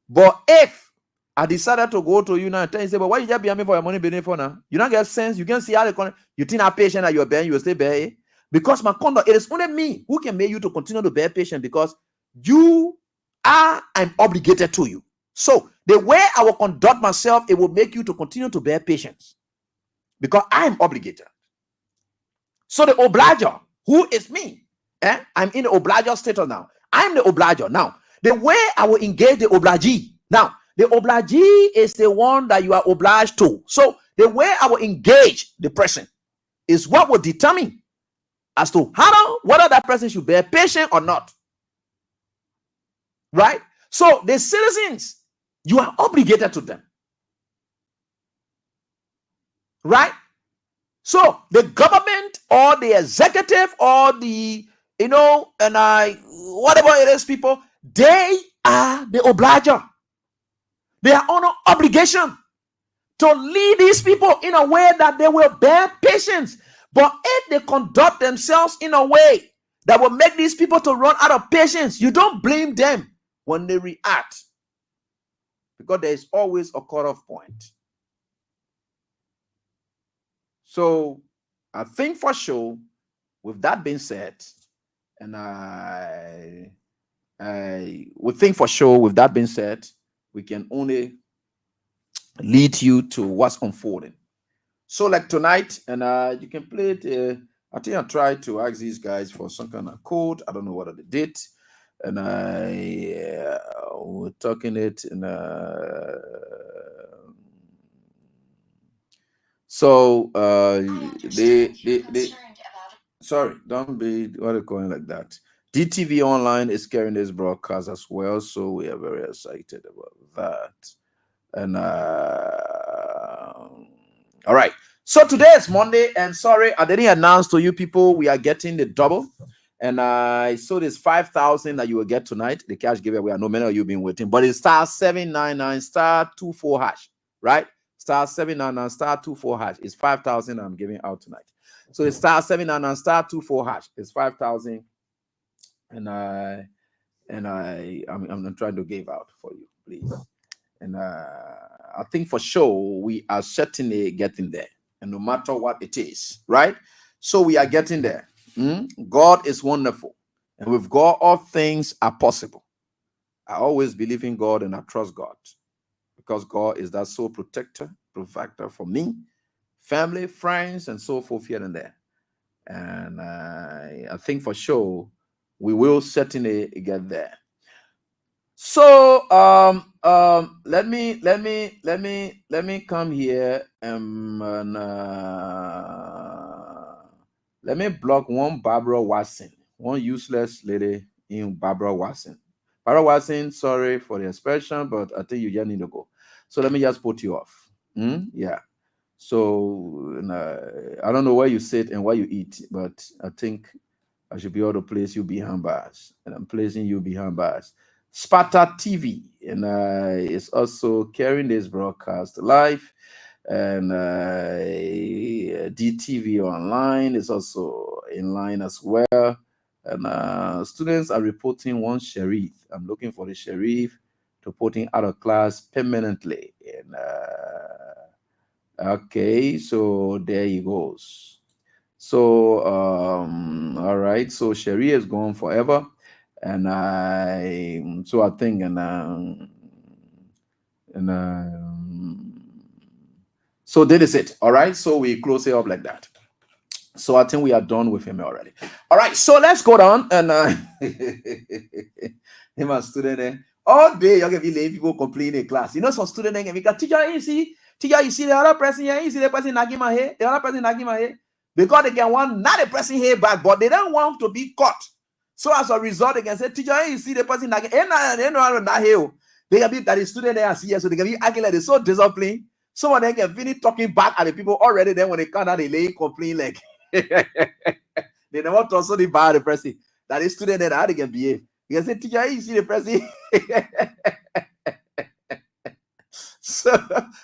But if I decided to go to you now and tell you, say, but why you just bear me for your money bearing for now? You don't get sense. You can see how you think I'm patient that you're bearing, you will stay bear. Because my conduct, it is only me who can make you to continue to bear patient, because you are, I'm obligated to you. So the way I will conduct myself, it will make you to continue to bear patience, because I am obligated. So the obliger, who is me, I'm in the obliger status now. I'm the obliger. Now, the way I will engage the obligee. Now, the obligee is the one that you are obliged to. So the way I will engage the person is what will determine as to whether that person should bear patience or not. Right? So the citizens, you are obligated to them. Right? So the government or the executive or the, whatever it is, people, they are the obliger. They are on an obligation to lead these people in a way that they will bear patience. But if they conduct themselves in a way that will make these people to run out of patience, you don't blame them when they react, because there is always a cutoff point. So I think for sure, with that being said, and I would think for sure, with that being said, we can only lead you to what's unfolding. So like tonight, and you can play it. I think I tried to ask these guys for some kind of code. I don't know what they did, and we're talking it and so they sorry, don't be what are going like that. DTV Online is carrying this broadcast as well, so we are very excited about that. And all right, so today is Monday, and sorry, I didn't announce to you people we are getting the double. And I saw this 5,000 that you will get tonight. The cash giveaway. I know many of you been waiting, but it's star 799 star 24 hash, right? Star 799 star 24 hash is 5,000 I'm giving out tonight. So it's star 799 star 24 hash is 5,000, and I'm trying to give out for you, please. And I think for sure we are certainly getting there, and no matter what it is, right? So we are getting there. God is wonderful, and with God all things are possible. I always believe in God and I trust God because God is that sole protector, provider for me, family, friends, and so forth here and there. And I think for sure we will certainly get there. So let me come here and let me block one Barbara Watson, one useless lady in Barbara Watson. Barbara Watson, sorry for the expression, but I think you just need to go. So let me just put you off. Yeah. So I don't know where you sit and what you eat, but I think I should be able to place you behind bars, and I'm placing you behind bars. Sparta TV, and it's also carrying this broadcast live, and DTV Online is also in line as well. And students are reporting one sheriff. I'm looking for the sheriff to put him out of class permanently. And okay, so there he goes. So all right, so Sherry is gone forever, and I think so that is it. All right, so we close it up like that. So I think we are done with him already. All right, so let's go down and him a student there. All day you're gonna be late, people complain in class. You know, some student there because teacher, you see the other person here, you see the person nagging my head, the other person nagging my head. Because they can want not the person here back, but they don't want to be caught. So as a result, they can say, teacher, you see the person nagging, they can be that the student there see, so they can be acting like they're so disciplined. Some of them can finish talking back at the people already. Then when they come out, they lay complain like they never talk so bad the person that the student there how they can behave. You can say, teacher, you see the person. So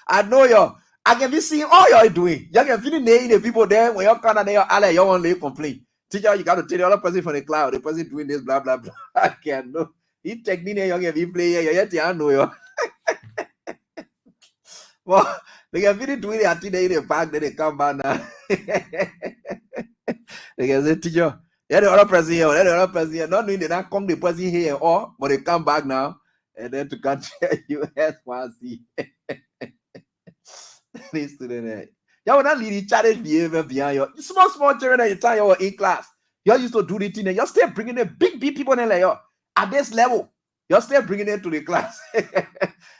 I know I can be seeing all you're doing. You can feel the people there when you're kind of there, you want to complain. Teacher, you got to tell the other person from the cloud, the person doing this, blah, blah, blah. I can't know. He technique, you can be playing, you know you. Well, they can finish doing it until they in the back, then they come back now. They can say, teacher, yeah, the other person here, the other person here. Not knowing they not come the person here, or but they come back now, and then to come tell you, S1C. This student, you will not lead the challenge behavior behind you. Small children at the time you were in class. You used to do the thing, and you're still bringing the big people in like you at this level. You're still bringing it to the class.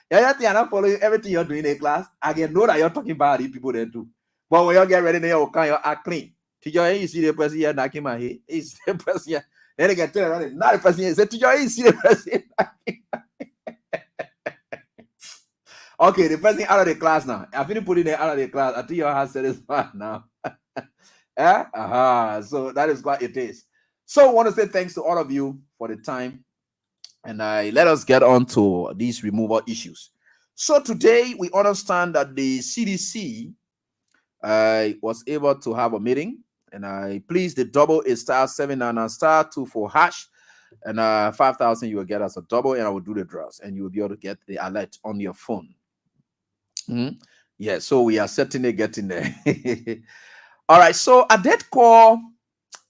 You're not following everything you're doing in class. I can know that you're talking about these people there too. But when you get ready, then you act clean. Teacher, you see the person here knocking my head. He's the person here. Then they can tell around, not the person here. Say, teacher, you see the person knocking my head. Okay, the person out of the class now. I finished putting them out of the class. I think your heart satisfied now. So that is what it is. So I want to say thanks to all of you for the time. And let us get on to these removal issues. So today we understand that the CDC was able to have a meeting, and I please the double is star 799 star 24 hash, and 5,000 you will get as a double, and I will do the draws, and you will be able to get the alert on your phone. Yeah, so we are certainly getting there. All right, so I did call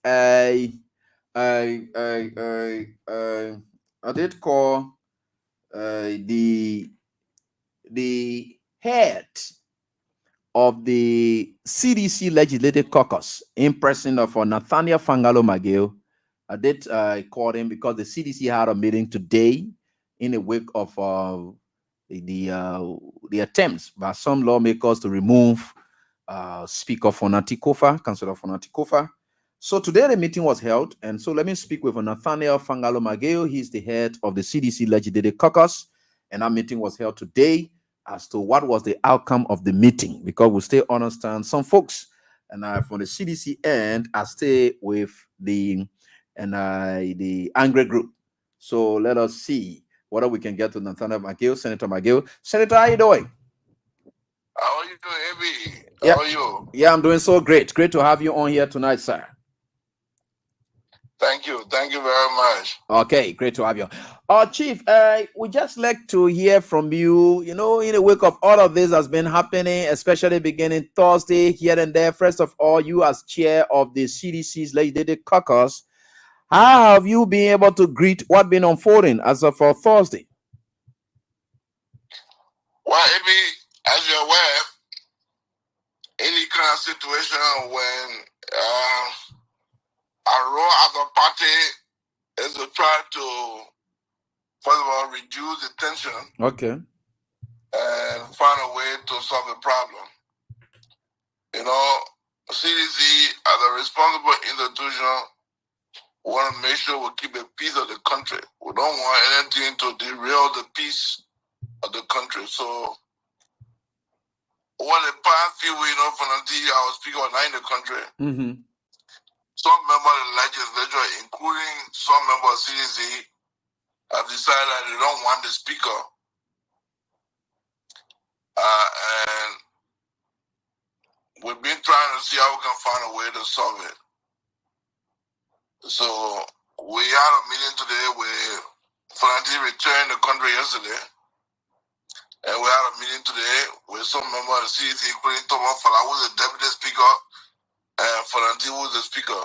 I did call the head of the CDC Legislative Caucus in person of Nathaniel Fangalo Magill. I did call him because the CDC had a meeting today in the wake of the attempts by some lawmakers to remove Speaker Fonati Kofa, Councillor Fonati Kofa. So today the meeting was held, and so let me speak with Nathaniel Fangalo Magill. He's the head of the CDC Legislative Caucus, and that meeting was held today as to what was the outcome of the meeting, because we still understand some folks, and from the CDC end, I stay with the angry group. So let us see whether we can get to Nathaniel Magill. Senator Magill. Senator, how are you doing? How are you doing, Abby? Yeah. How are you? Yeah, I'm doing so great. Great to have you on here tonight, sir. Thank you. Thank you very much. Okay, great to have you. Chief, we just like to hear from you. You know, in the wake of all of this has been happening, especially beginning Thursday here and there. First of all, you as chair of the CDC's Legislative Caucus, how have you been able to greet what been unfolding as of Thursday? Well, Abby, as you're aware, any kind of situation when our role as a party is to try to, first of all, reduce the tension. Okay. And find a way to solve the problem. You know, CDC, as a responsible institution, we want to make sure we keep the peace of the country. We don't want anything to derail the peace of the country. So, over the past few weeks, for our speaker was not in the country. Mm-hmm. Some members of the legislature, including some members of CDC, have decided that they don't want the speaker. And we've been trying to see how we can find a way to solve it. So we had a meeting today where Fonati returned the country yesterday. And we had a meeting today with some members of the CDC, including Thomas Fala, who is the deputy speaker, and Fonati, who is the speaker.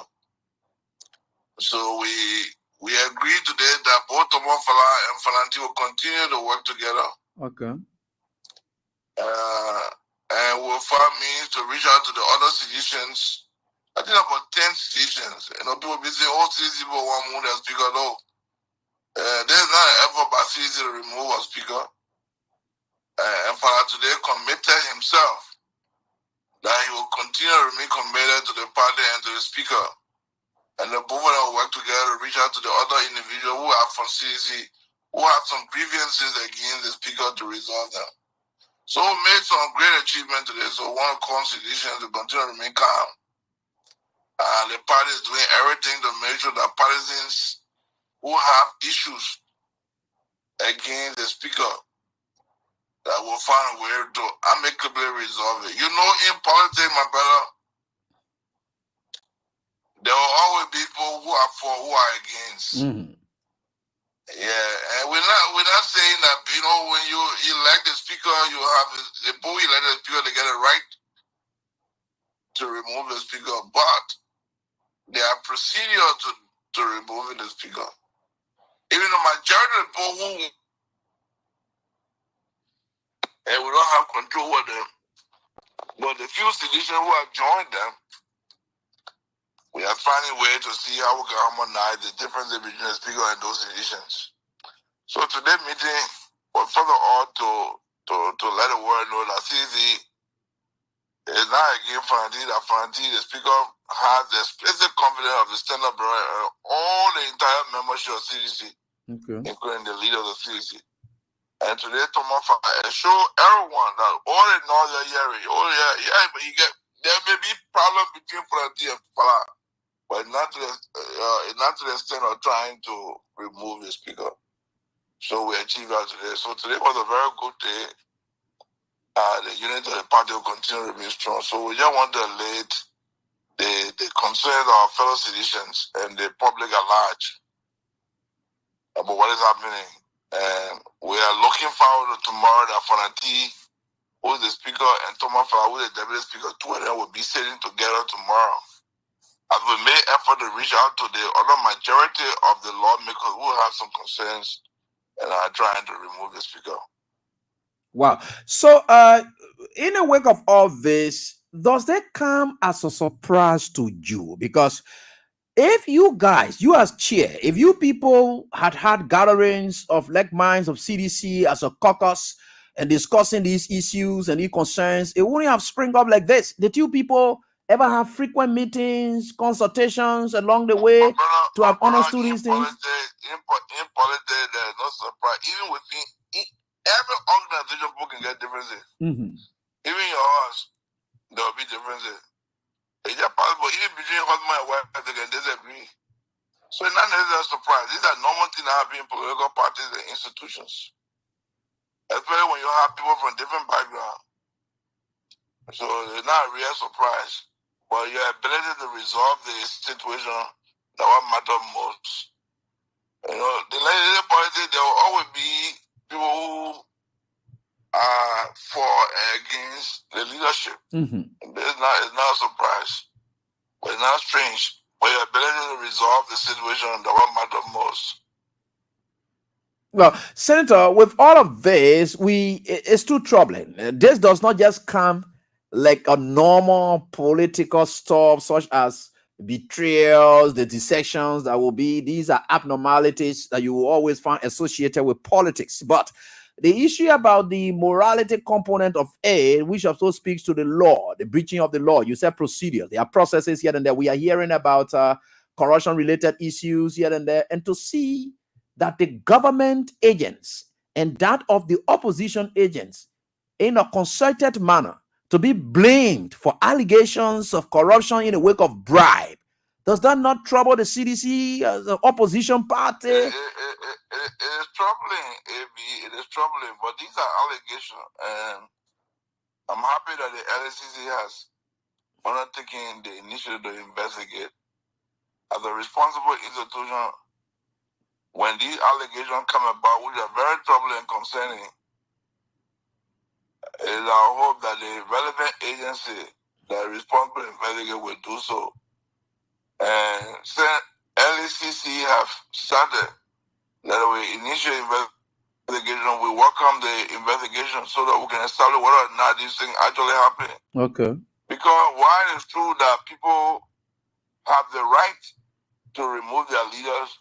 So we agreed today that both Thomas Fala and Fonati will continue to work together. Okay. And we'll find means to reach out to the other citizens. I think about 10 citizens. People be saying, oh, CDC people want to move their speaker. No. There's not an effort by CDC to remove our speaker. And Father today committed himself that he will continue to remain committed to the party and to the speaker. And the both of them will work together to reach out to the other individuals who are from CDC, who have some grievances against the speaker to resolve them. So we made some great achievement today. So we want to call citizens to continue to remain calm. The party is doing everything to make sure that partisans who have issues against the speaker, that will find a way to amicably resolve it. You know, in politics, my brother, there will always be people who are for, who are against. Mm-hmm. Yeah, and we're not saying that, when you elect the speaker, you have the people who elect the speaker, they get a right to remove the speaker, but there are procedures to removing the speaker. Even the majority of the people who, and we don't have control over them, but the few citizens who have joined them, we are finding a way to see how we can harmonize the differences between the speaker and those citizens. So today's meeting was further on to let the world know that CDC is not against Fonati, that Fonati, the speaker, has the explicit confidence of the stand-up and all the entire membership of CDC, okay, including the leader of the CDC. And today, Thomas show everyone that all the noise they're hearing, but there may be problems between Fonati and Fala, but not to the extent of trying to remove the speaker. So we achieved that today. So today was a very good day. The unity of the party will continue to be strong. So we just want to allay the concerns of our fellow citizens and the public at large about what is happening. And we are looking forward to tomorrow that Fonati, who is the speaker, and Thomas Fala, who is the deputy speaker, two of them will be sitting together tomorrow. As we made effort to reach out to the other majority of the lawmakers who have some concerns and are trying to remove the speaker. Wow. So in the wake of all this, does that come as a surprise to you? Because if you guys, you as chair, if you people had gatherings of like minds of CDC as a caucus and discussing these issues and these concerns, it wouldn't have spring up like this. Did you people ever have frequent meetings, consultations along the way to have understood these things? In politics, there's no surprise. Even within every organization, people can get differences. Even yours, there will be differences. It's just possible. Even between husband and wife, they can disagree. So it's not necessarily a surprise. These are normal things that happen in political parties and institutions. Especially when you have people from different backgrounds. So it's not a real surprise. But your ability to resolve the situation, that what matters most. You know, the legislative politics, there will always be people who are for and against the leadership. It's not a surprise. But it's not strange. But your ability to resolve the situation, that what matters most. Well, Senator, with all of this, it's too troubling. This does not just come like a normal political stuff, such as betrayals, the dissections that will be. These are abnormalities that you will always find associated with politics. But the issue about the morality component of aid, which also speaks to the law, the breaching of the law, you said procedures. There are processes here and there. We are hearing about corruption-related issues here and there. And to see that the government agents and that of the opposition agents in a concerted manner to be blamed for allegations of corruption in the wake of bribe. Does that not trouble the CDC as an opposition party? It is troubling, AB. It is troubling, but these are allegations, and I'm happy that the LACC has undertaken the initiative to investigate. As a responsible institution, when these allegations come about, which are very troubling and concerning, it is our hope that the relevant agency that is responsible to investigate will do so. And since LACC have started that we initiate investigation, we welcome the investigation so that we can establish whether or not these things actually happen. Okay. Because while it's true that people have the right to remove their leaders,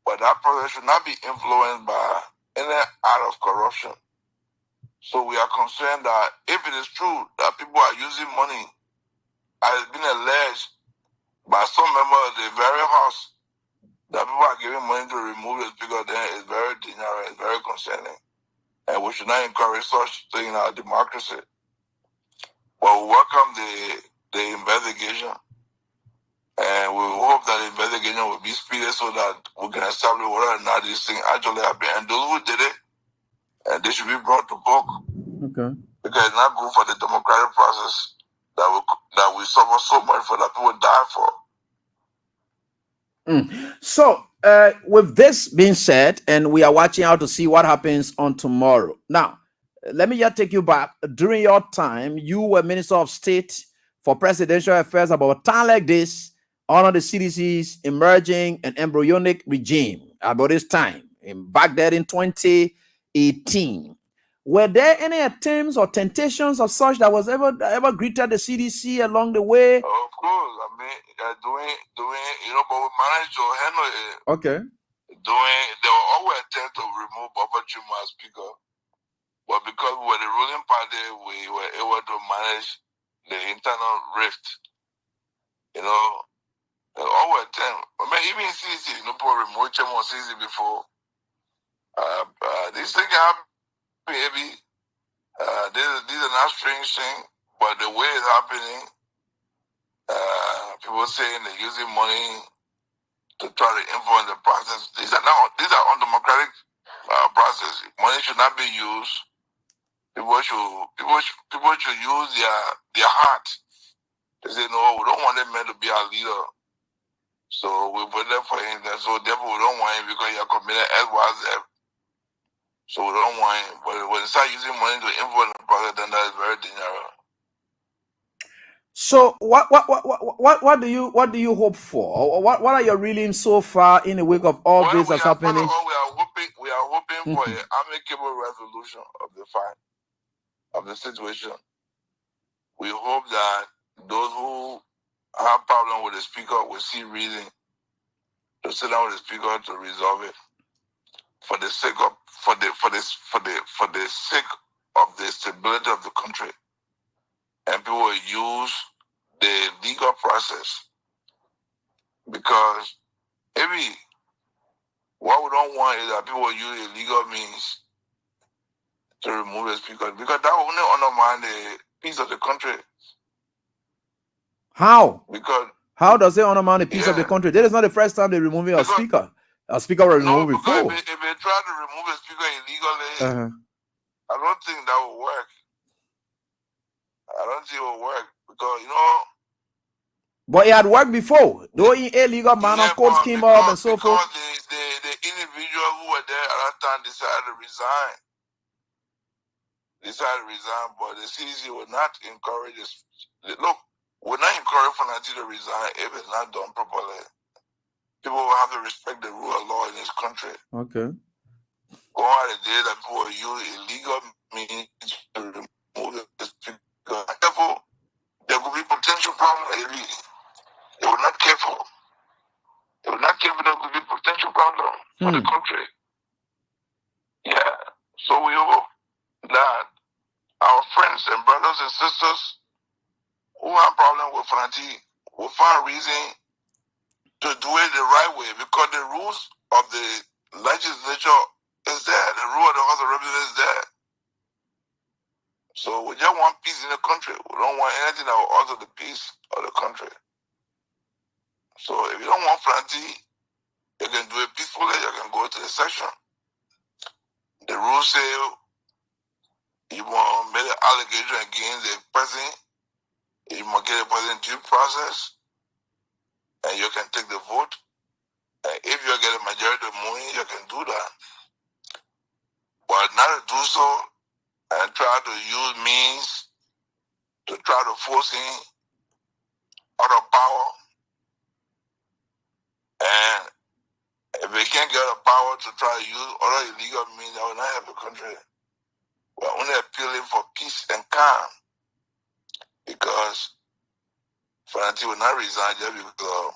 but that process should not be influenced by any act of corruption. So we are concerned that if it is true that people are using money, as been alleged by some member of the very house, that people are giving money to remove the speaker, then it's very dangerous, it's very concerning. And we should not encourage such thing in our democracy. But we welcome the investigation. And we hope that the investigation will be speedy so that we can establish whether or not this thing actually happened. And those who did it, they should be brought to book. Okay. Because it's not good for the democratic process that we suffer so much for, that people die for. So, with this being said, and we are watching out to see what happens on tomorrow. Now, let me just take you back. During your time, you were Minister of State for Presidential Affairs. About a time like this, under the CDC's emerging and embryonic regime, about this time, back there in 2018. Were there any attempts or temptations of such that was ever greeted the CDC along the way? Of course, I mean, doing, but we managed to handle it. Okay. There were always attempts to remove Baba Juma as speaker, but because we were the ruling party, we were able to manage the internal rift. There were always attempts. I mean, even CDC, people removed him on CDC before. These things happen. Maybe these are not strange things, but the way it's happening, people saying they're using money to try to influence the process. These are undemocratic process. Money should not be used. People should use their heart. They say no, we don't want that man to be our leader. So we put them for him. So therefore we don't want him because he has committed XYZ. So we don't want him. But when they start using money to influence the process, then that is very dangerous. So what do you hope for? What are your readings so far in the wake of all this that's happening? We are hoping for an amicable resolution of the fight. of the situation. We hope that those who have problem with the speaker will see reason to sit down with the speaker to resolve it for the sake of the stability of the country, and people will use the legal process, because what we don't want is that people will use illegal means to remove the speaker, because that will only undermine the peace of the country. How? Because how does it undermine the peace of the country? That is not the first time they're removing a speaker. A speaker was removed before. If they try to remove a speaker illegally, I don't think that will work. I don't think it will work, because but it had worked before. Though in illegal manner, courts came up and so forth. Because the individuals who were there at that time decided to resign. But the CDC would not encourage this. Look, we're not encourage Fanati to resign if it's not done properly. People will have to respect the rule of law in this country. Okay. Go on the day that people use illegal means to remove the speaker. Therefore, there could be potential problems. They were not careful. There could be potential problems for the country. Yeah. So we hope that our friends and brothers and sisters who have problems with Fanati will find reason to do it the right way, because the rules of the legislature is there. The rule of the House of Representatives is there. So we just want peace in the country. We don't want anything that will alter the peace of the country. So if you don't want Fanati, you can do it peacefully. You can go to the session. The rules say you want to make an allegation against the president, you must get a president due process, and you can take the vote. And if you get a majority of money, you can do that. But not to do so and try to use means to try to force in other power. And if we can't get the power to try to use other illegal means, that will not help the country. We're only appealing for peace and calm, because Fanati will not resign just because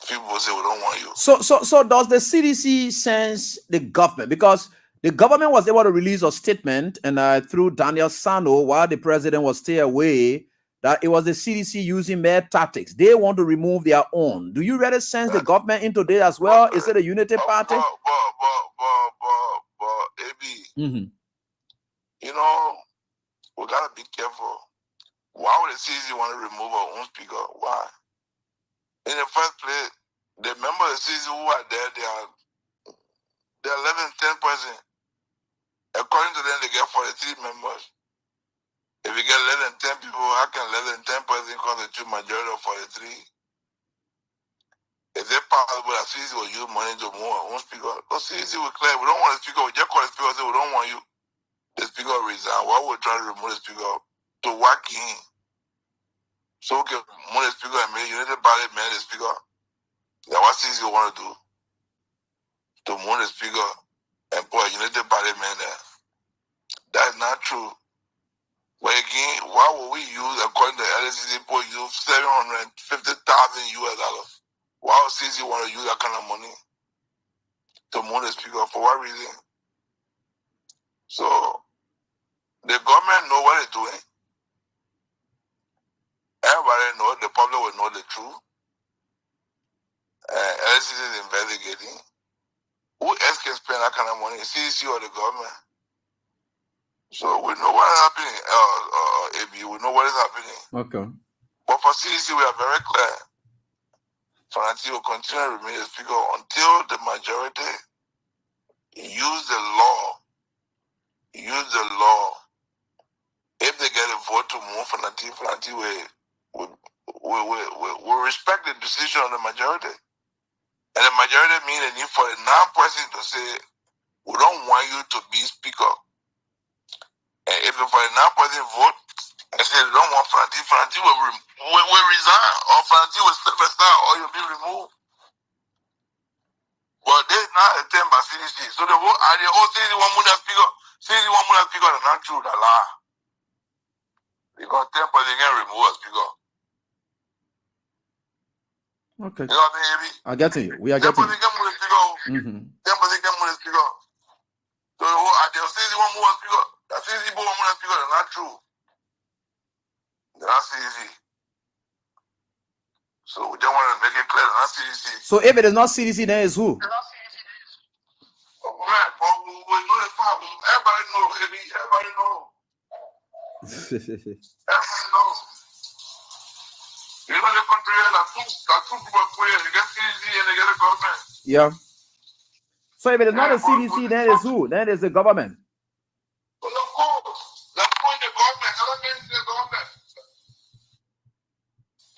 people say we don't want you. So does the CDC sense the government? Because the government was able to release a statement, and through Daniel Sano, while the president was still away, that it was the CDC using mere tactics. They want to remove their own. Do you really sense the government into this as well? Is it a unity party? AB, we gotta be careful. Why would the CDC want to remove our own speaker? Why? In the first place, the members of the CDC who are there, they are 11-10%. According to them, they get 43 members. If you get less than 10 people, how can less than 10% constitute majority of 43? Is it possible that CDC will use money to move our own speaker? No, CDC will claim we don't want the speaker. We just call the speaker and say we don't want you. The speaker will resign. Why would we try to remove the speaker? To whack him. So we can move the speaker and make United Party man the speaker. That's what CDC want to do. To move the speaker and put a United Party man there. That's not true. But again, why would we use, according to the LACC, use $750,000? Why would CDC want to use that kind of money to move the speaker? For what reason? So the government know what they're doing. Everybody knows, the public will know the truth. LACC is investigating. Who else can spend that kind of money? CDC or the government? So we know what is happening, AB. We know what is happening. Okay. But for CDC, we are very clear. Fanati will continue to remain the speaker until the majority use the law. If they get a vote to move Fanati will respect the decision of the majority. And the majority means the need for a non-person to say, we don't want you to be speaker. And if the for a non-person vote and say they don't want Fanati will resign, or Fanati will step aside, or you'll be removed. But they're not attended by CDC. So the whole idea, CDC want to move that speaker, is not true, the lie. Because 10% can remove us, because. Okay. You know what I mean? I get you. We are getting you. 10% can move us, because. 10% can move us, because. So, they'll say they want more speaker. That's easy, but more speaker. That's not true. That's easy. So, we don't want to make it clear. That's easy. So, if it is not CDC, then it's who? Oh, man, but we know the problem. Everybody knows. Everybody knows. Everybody knows. You know the country, that's two people queer. You get CDC and they get the government. Yeah. So, if it is not the CDC, then it's who? Then it's the government. Well, of course. That's point the government. Element is the government.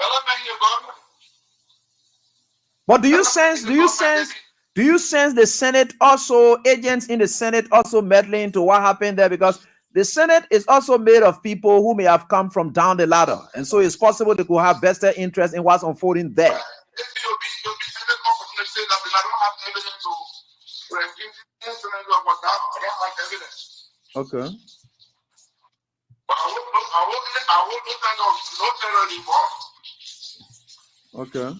Element is the government. But do you sense the Senate also, agents in the Senate also meddling into what happened there? Because the Senate is also made of people who may have come from down the ladder. And so it's possible they could have vested interest in what's unfolding there. Okay. Okay.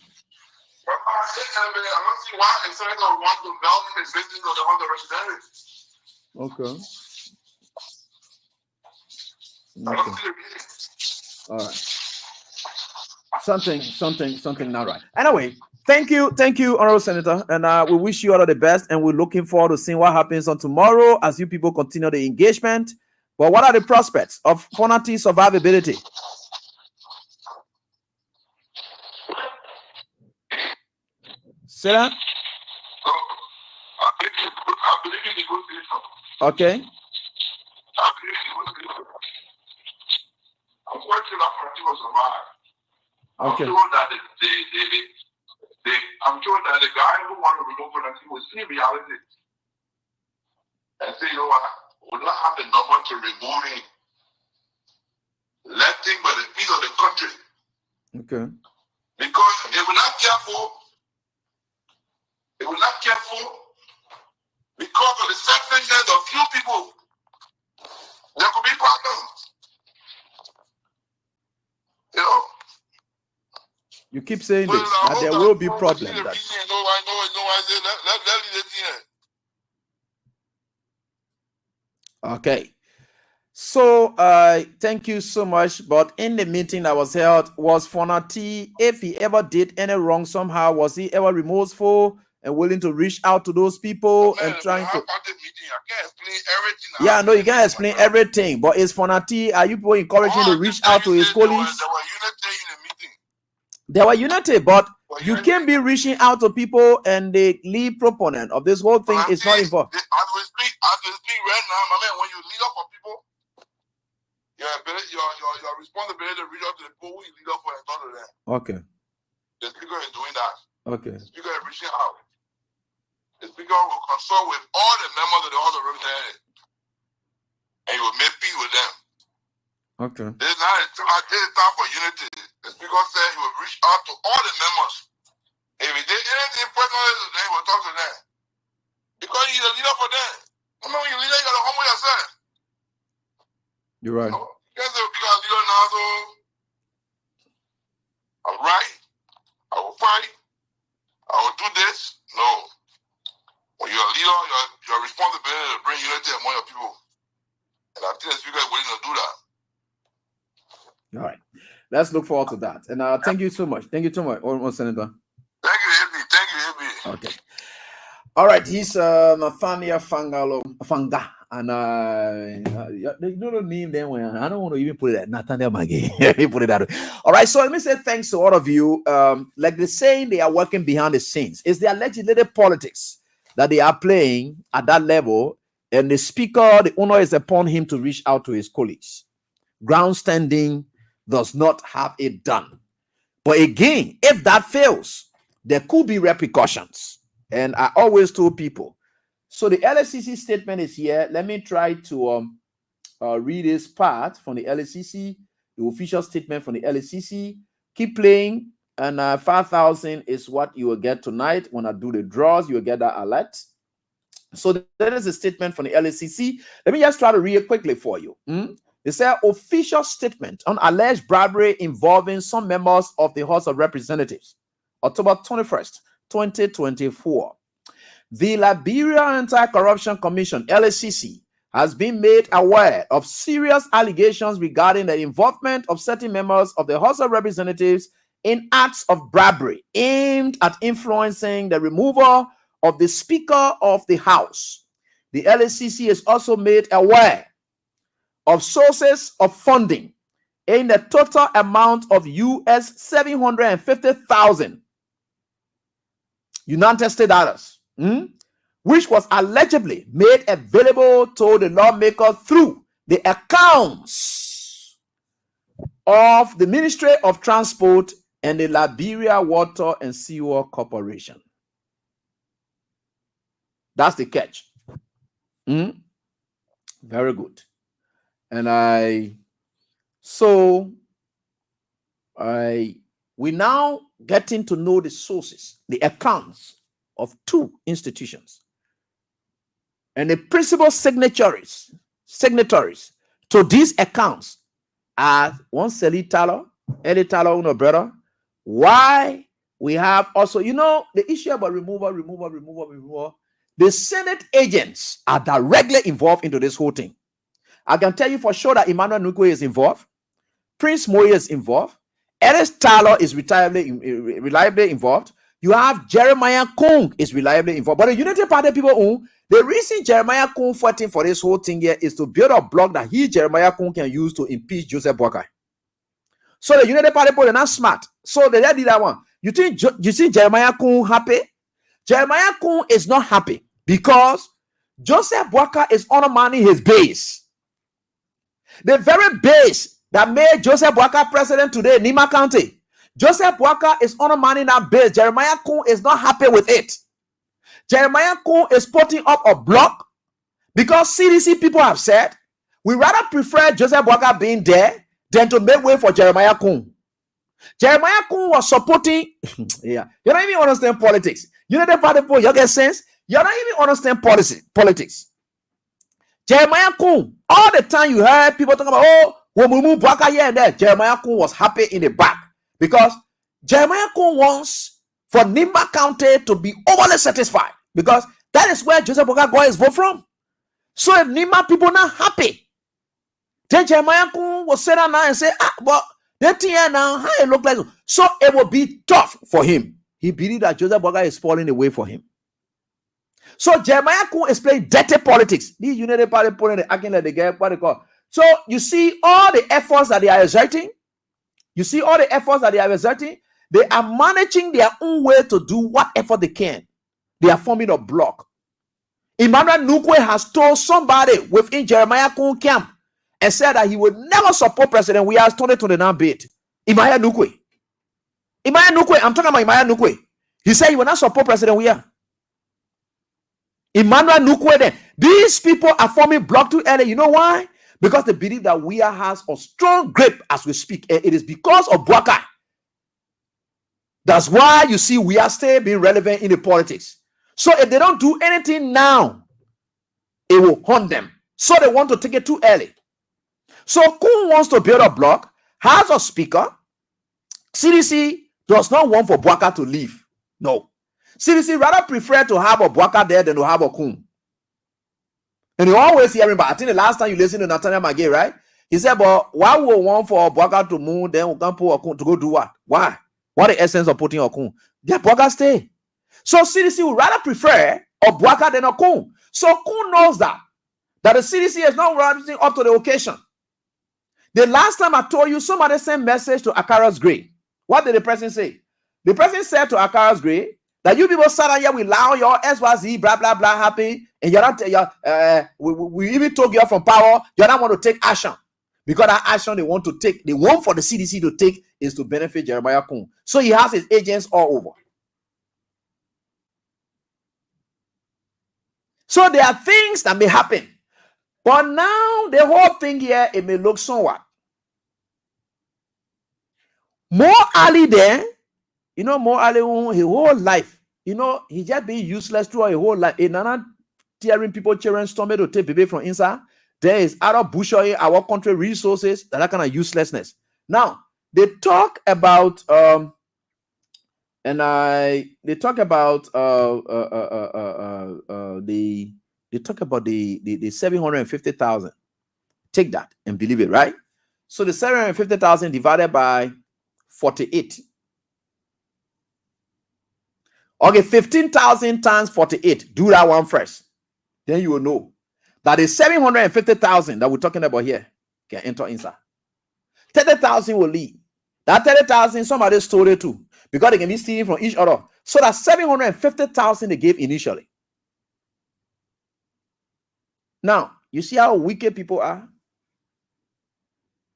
Okay. All right. Something not right. Anyway, thank you, Honorable Senator, and we wish you all the best, and we're looking forward to seeing what happens on tomorrow as you people continue the engagement. But what are the prospects of Fonati survivability? Say that? Okay. Okay. I'm sure that the guy who wanted to remove Fonati will see reality and say, you know what, we'll not have the number to remove him. Let him by the peace of the country. Okay. Because if we're not careful, because of the selfishness of few people, there could be problems. You know? You keep saying this, that there will be problems. Okay. So, thank you so much. But in the meeting that was held, was Fonati, if he ever did any wrong somehow, was he ever remorseful and willing to reach out to those people and trying to? I can't explain everything. Yeah, no, you can't explain everything. But is Fonati, are you people encouraging him to reach out to his colleagues? They were united, but you can't be reaching out to people and the lead proponent of this whole thing is not involved. As we speak right now, my man, when you lead up for people, your responsibility to reach out to the people who you lead up for and talk to them. Okay. The speaker is doing that. Okay. The speaker is reaching out. The speaker will consult with all the members of the House of Representatives, and he will make peace with them. Okay. This is time for unity. The speaker said he will reach out to all the members. If he did anything personally to them, he will talk to them. Because he's a leader for them. Remember, when you're a leader, you got to humble yourself. You're right. You can't say, because I'm a leader now, so I'm right. I will fight. I will do this. No. When you're a leader, your responsibility to bring unity among your people. And I think the speaker is willing to do that. All right. Let's look forward to that. And thank you so much. Thank you so much, Senator. Thank you, Hippie. Thank you, Hippie. Okay. All right. He's Nathaniel Fanga. And you know the name then when I don't want to even put it at Nathaniel Maggie. Put it that way. All right. So let me say thanks to all of you. Like they're saying, they are working behind the scenes. It's their legislative politics that they are playing at that level. And the speaker, the honor is upon him to reach out to his colleagues. Ground standing does not have it done. But again, if that fails, there could be repercussions. And I always told people. So the LACC statement is here. Let me try to read this part from the LACC, the official statement from the LACC. Keep playing, and 5,000 is what you will get tonight. When I do the draws, you will get that alert. So that is a statement from the LACC. Let me just try to read it quickly for you. It said official statement on alleged bribery involving some members of the House of Representatives, October 21st, 2024. The Liberia Anti-Corruption Commission, LACC, has been made aware of serious allegations regarding the involvement of certain members of the House of Representatives in acts of bribery aimed at influencing the removal of the Speaker of the House. The LACC is also made aware of sources of funding in the total amount of US 750,000 United States dollars, which was allegedly made available to the lawmaker through the accounts of the Ministry of Transport and the Liberia Water and Sewer Corporation. That's the catch. Very good. And we now getting to know the sources, the accounts of two institutions. And the principal signatories to these accounts are one Eli Tyler, no brother. Why we have also, the issue about removal. The Senate agents are directly involved into this whole thing. I can tell you for sure that Emmanuel Nukwe is involved. Prince Moye is involved. Ellis Tyler is reliably involved. You have Jeremiah Kung is reliably involved. But the Unity Party people, the reason Jeremiah Kung fighting for this whole thing here is to build a block that Jeremiah Kung can use to impeach Joseph Boakai. So the Unity Party people are not smart. So they did that one. You see Jeremiah Kung happy? Jeremiah Kung is not happy because Joseph Boakai is undermining his base. The very base that made Joseph Boakai president today in Nima County. Joseph Boakai is undermining that base. Jeremiah Kung is not happy with it. Jeremiah Kung is putting up a block because CDC people have said, we rather prefer Joseph Boakai being there than to make way for Jeremiah Kung. Jeremiah Kung was supporting, yeah, you don't even understand politics. You know the party people, you get sense? You don't even understand politics. Jeremiah Kung, all the time you heard people talking about, when we move Boakai here and there, Jeremiah Kung was happy in the back because Jeremiah Kung wants for Nimba County to be overly satisfied because that is where Joseph Boakai got his vote from. So if Nimba people not happy, then Jeremiah Kung will sit down now and say, but that thing here now, how it look like? So it will be tough for him. He believed that Joseph Boakai is falling away for him. So Jeremiah Kung is playing dirty politics. The Unity Party putting the acting like they get what they call. So you see all the efforts that they are exerting. They are managing their own way to do what effort they can. They are forming a block. Emmanuel Nukwe has told somebody within Jeremiah Kung camp and said that he would never support President We has 2029 bid. Emmanuel Nukwe, I'm talking about Emmanuel Nukwe. He said he will not support President We are. Emmanuel Nukwe then. These people are forming block too early. You know why? Because they believe that We has a strong grip as we speak. And it is because of Boakai. That's why you see We are still being relevant in the politics. So if they don't do anything now, it will haunt them. So they want to take it too early. So Kung wants to build a block, has a speaker. CDC does not want for Boakai to leave. No. CDC rather prefer to have a Boakai there than to have a Kung. And you always hear him, but I think the last time you listened to Nathaniel Magay, right? He said, but why would we want for Boakai to move, then we can put a Kung to go do what? Why? What the essence of putting a Kung? Their Boakai stay. So CDC would rather prefer a Boakai than a Kung. So Kung knows that the CDC is not rising up to the occasion. The last time I told you, somebody sent message to Akara's Gray. What did the person say? The person said to Akara's Gray that you people sat here, we allow your SYZ, blah, blah, blah, happy, and you're not, we even told you from power, you don't want to take action. Because that action they want to take, they want for the CDC to take is to benefit Jeremiah Kung. So he has his agents all over. So there are things that may happen. But now the whole thing here, it may look somewhat. More Ali there, more Ali, his whole life, he just been useless throughout his whole life. And not tearing people, children, stomach to take baby from inside. There is other butchering our country resources, that kind of uselessness. Now they talk about they talk about the 750,000. Take that and believe it, right? So the 750,000 divided by 48. Okay, 15,000 times 48. Do that one first. Then you will know that the 750,000 that we're talking about here can enter inside. 30,000 will leave. That 30,000, somebody stole it too, because they can be stealing from each other. So that 750,000 they gave initially. Now, you see how wicked people are?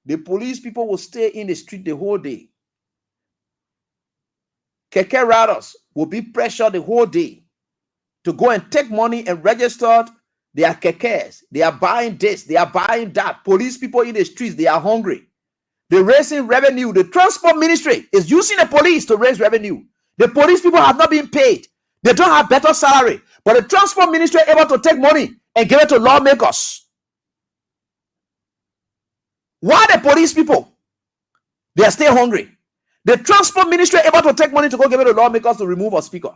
The police people will stay in the street the whole day. Keke riders will be pressured the whole day to go and take money and register their kekes. They are buying this, they are buying that. Police people in the streets, they are hungry. They're raising revenue. The transport ministry is using the police to raise revenue. The police people have not been paid. They don't have better salary. But the transport ministry is able to take money and give it to lawmakers. Why the police people? They are still hungry. The transport ministry is able to take money to go give it to lawmakers to remove a speaker.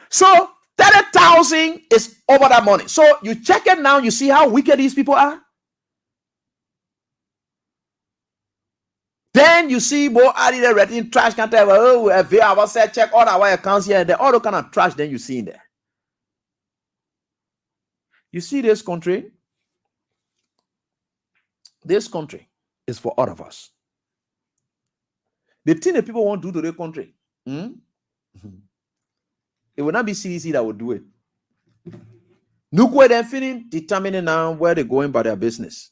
So 30,000 is over that money. So you check it now, you see how wicked these people are. Then you see more added written trash can tell, oh, I was said check all our accounts here and there, all the kind of trash then you see in there. You see this country? This country is for all of us. The thing that people want to do to their country, it will not be CDC that will do it. Look where they're feeling, determining now where they're going by their business.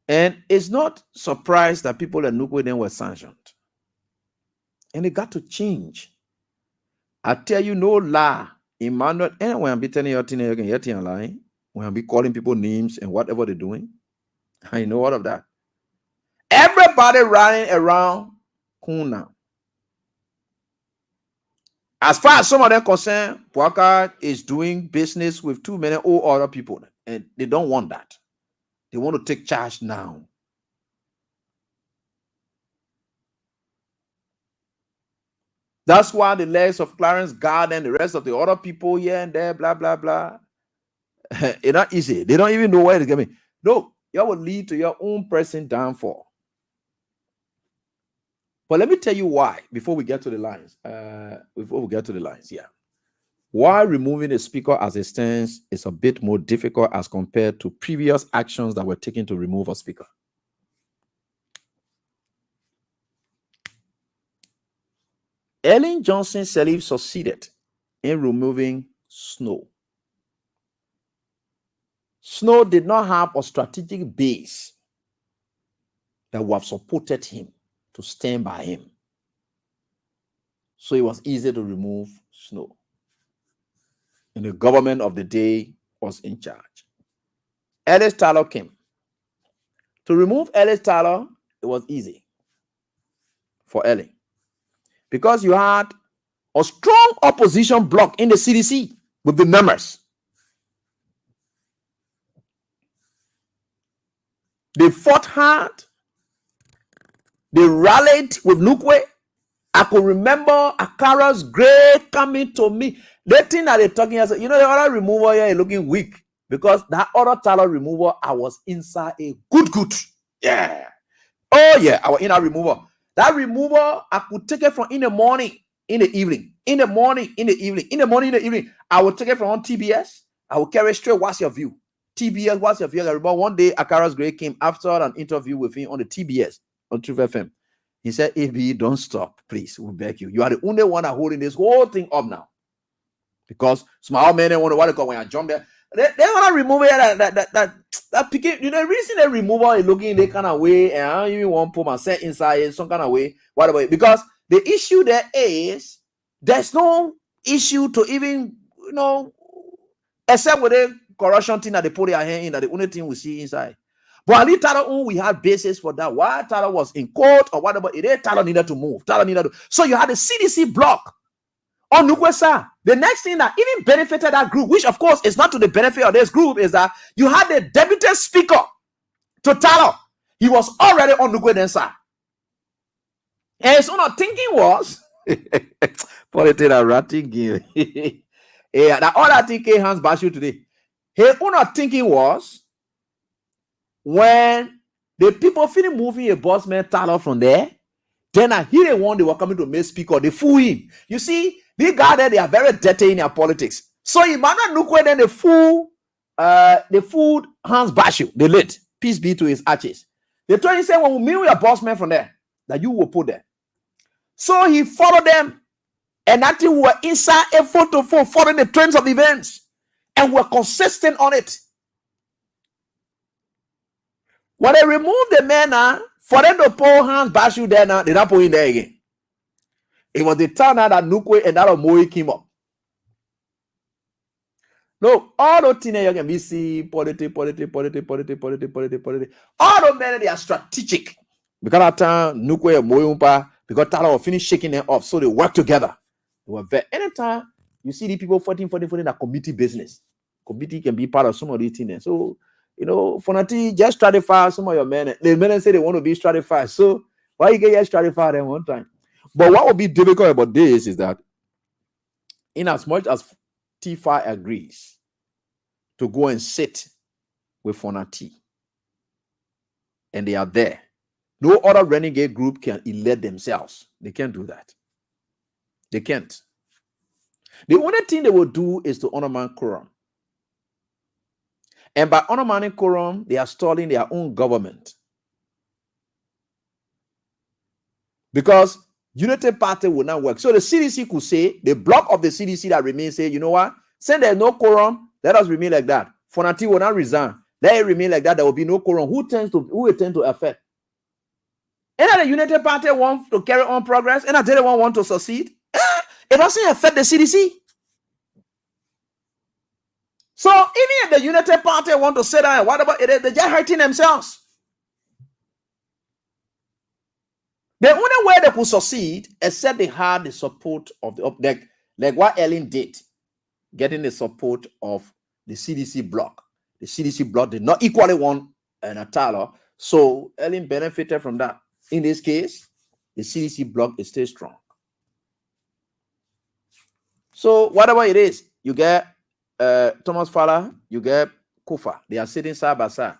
And it's not surprised that people at Nukwe then were sanctioned. And it got to change. I tell you, no lie. Emmanuel, and when I'm be telling you, you can get in line, when I'm be calling people names and whatever they're doing, I know all of that. Everybody running around cool now. As far as some of them concerned, Puaka is doing business with too many old other people, and they don't want that. They want to take charge now. That's why the legs of Clarence God and the rest of the other people here and there, blah, blah, blah. It's not easy. They don't even know where to get me. No, you will lead to your own person downfall. But let me tell you why before we get to the lines. Yeah. Why removing a speaker as it stands is a bit more difficult as compared to previous actions that were taken to remove a speaker. Ellen Johnson Sirleaf succeeded in removing Snow. Snow did not have a strategic base that would have supported him to stand by him. So it was easy to remove Snow. And the government of the day was in charge. Ellis Tyler came. To remove Ellis Tyler, it was easy for Ellie. Because you had a strong opposition bloc in the CDC with the members. They fought hard. They rallied with Nukwe. I could remember Akara's great coming to me. The thing that they're talking about, you know, the other remover here is looking weak because that other Tyler remover, I was inside a good. Yeah. Oh, yeah, I was in a remover. That remover, I could take it from in the morning, in the evening, in the morning, in the evening, in the morning, in the evening. I would take it from on TBS. I would carry straight, what's your view? TBS, what's your view? I remember one day, Akara's great came after an interview with him on the TBS, on Truth FM. He said, AB, don't stop, please. We beg you. You are the only one that holding this whole thing up now. Because small men don't want to what they call when I jump there. They want to remove it that picking, you know, the reason they remove it is looking in that kind of way, and I don't even want to put myself inside in some kind of way. Whatever. Because the issue there is there's no issue to even, you know, except with the corruption thing that they put their hand in, that the only thing we see inside. But Ali Taro, we had basis for that. Why Taro was in court or whatever, it is Taro needed to move. So you had the CDC block on Nukwesa. The next thing that even benefited that group, which of course is not to the benefit of this group, is that you had the deputy speaker to Taro. He was already on Nukwedensa. And his own thinking was, politics are ratting game. Yeah, that all that thing came hands bash you today. His own thinking was, when the people finish moving a boss man Talo from there, then I hear the one they were coming to make speaker, they fool him. You see, these guys there, they are very dirty in their politics. So Emmanuel Nukwe then the fool Hans Bashu, the late, peace be to his arches. They told him, say, when we meet with a boss man from there, that you will put there. So he followed them, and that thing were inside a photo for following the trends of events, and were consistent on it. When they removed the men, for them to pull Hans Bashu there now, they're not pulling there again. It was the time that Nukwe and that Moi came up. No, all those teenagers can be see politics. All those men, they are strategic. Because that time, Nukwe and Moyumpa, because Tala will finish shaking them off, so they work together. They were very, anytime you see the people fighting that committee business. Committee can be part of some of these things. So, you know, Fonati, just stratify some of your men. The men say they want to be stratified. So, why you get just stratified them one time? But what will be difficult about this is that, in as much as T5 agrees to go and sit with Fonati, and they are there, no other renegade group can elect themselves. They can't do that. They can't. The only thing they will do is to undermine quorum. And by undermining quorum, they are stalling their own government. Because Unity Party will not work. So the CDC could say, the block of the CDC that remains say, you know what? Since there's no quorum, let us remain like that. Fonati will not resign. Let it remain like that. There will be no quorum. Who will tend to affect? And the Unity Party want to carry on progress, and the other one want to succeed. It doesn't affect the CDC. So even if the Unity Party want to sit down and whatever it is, they're just hurting themselves. The only way they could succeed, except they had the support of the like what Ellen did, getting the support of the CDC bloc. The CDC bloc did not equally want an Atala, so Ellen benefited from that. In this case, the CDC bloc is still strong. So whatever it is, you get Thomas Fowler, you get Kufa. They are sitting side by side.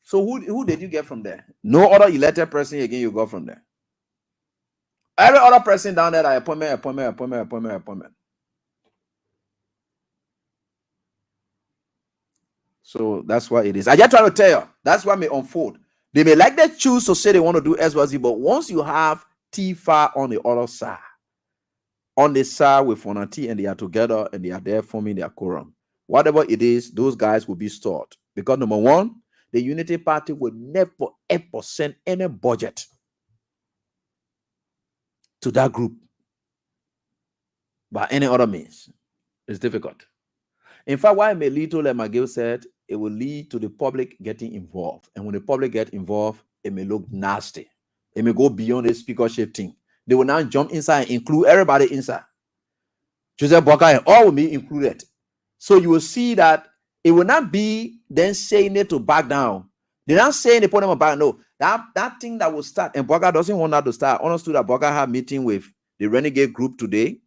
So who did you get from there? No other elected person again you got from there. Every other person down there, appointment. So that's what it is. I just try to tell you, that's what may unfold. They may like they choose to say they want to do SYZ, but once you have T5 on the other side, on the side with Fonati, and they are together and they are there forming their quorum, whatever it is, those guys will be stored. Because number one, the Unity Party will never ever send any budget to that group by any other means. It's difficult. In fact, why Melito, like McGill said, it will lead to the public getting involved. And when the public get involved, it may look nasty. It may go beyond the speakership thing. They will now jump inside and include everybody inside. Joseph Boka and all will be included. So you will see that it will not be then saying it to back down. They're not saying they put them back. No, that thing that will start, and Boka doesn't want that to start. Honestly, that Boka had a meeting with the renegade group today.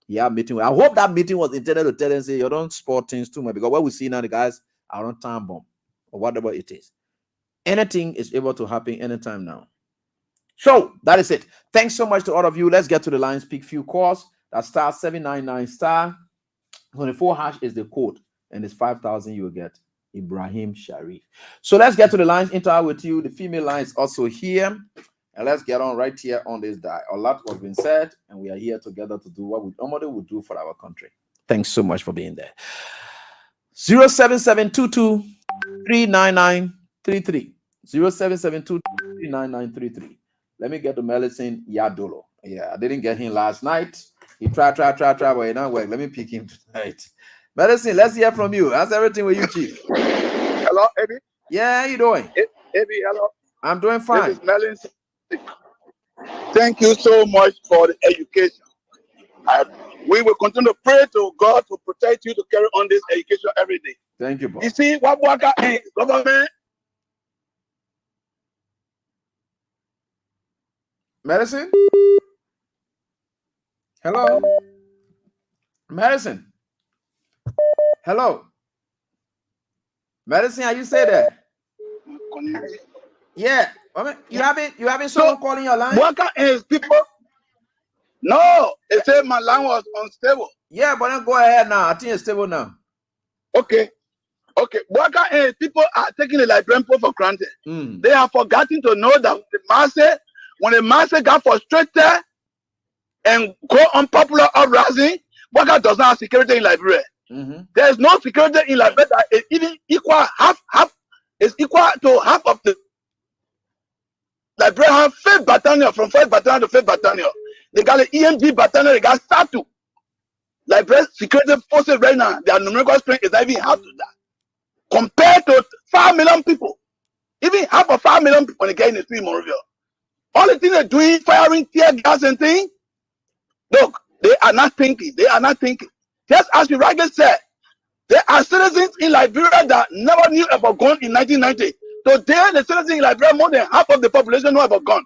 Yeah, meeting. I hope that meeting was intended to tell them, say, you don't sport things too much, because what we see now, the guys are on time bomb or whatever it is. Anything is able to happen anytime now. So that is it. Thanks so much to all of you. Let's get to the lines. Pick few calls. That star 799 star 24 hash is the code, and it's 5,000 you will get. Ibrahim Sharif. So let's get to the lines. Interact with you. The female line is also here. And let's get on right here on this die. A lot has been said, and we are here together to do what we normally would do for our country. Thanks so much for being there. 07722 39933. 07722 39933. Let me get the medicine Yadolo. Yeah, I didn't get him last night. He tried, but it not work. Let me pick him tonight. Medicine, let's hear from you. How's everything with you, Chief? Hello, Eddie. Yeah, how you doing? Ebi, hello. I'm doing fine. This is Melon. Thank you so much for the education. We will continue to pray to God to protect you to carry on this education every day. Thank you, boss. You see, what worker in government? Medicine? Hello? Medicine? Hello? Medicine, are you say that? Yeah. I mean, you haven't someone calling your line? Worker is people. No, they say my line was unstable. Yeah, but then go ahead now. I think it's stable now. Okay. Worker is people are taking the Liberian people for granted. They have forgotten to know that when the masses got frustrated and go unpopular uprising, worker does not have security in Liberia. There is no security in Liberia that is even equal is equal to half of the Liberia have 5th battalion from 1st battalion to 5th battalion. They got the EMG battalion, they got SATU. Liberia security forces right now, their numerical strength is not even half to that. Compared to 5 million people. Even half of 5 million people when they get in the street in Monrovia. All the things they're doing, firing tear gas and things, look, they are not thinking. Just as you rightly said, there are citizens in Liberia that never knew about gun in 1990. Today, the citizens in Liberia, more than half of the population know about gun.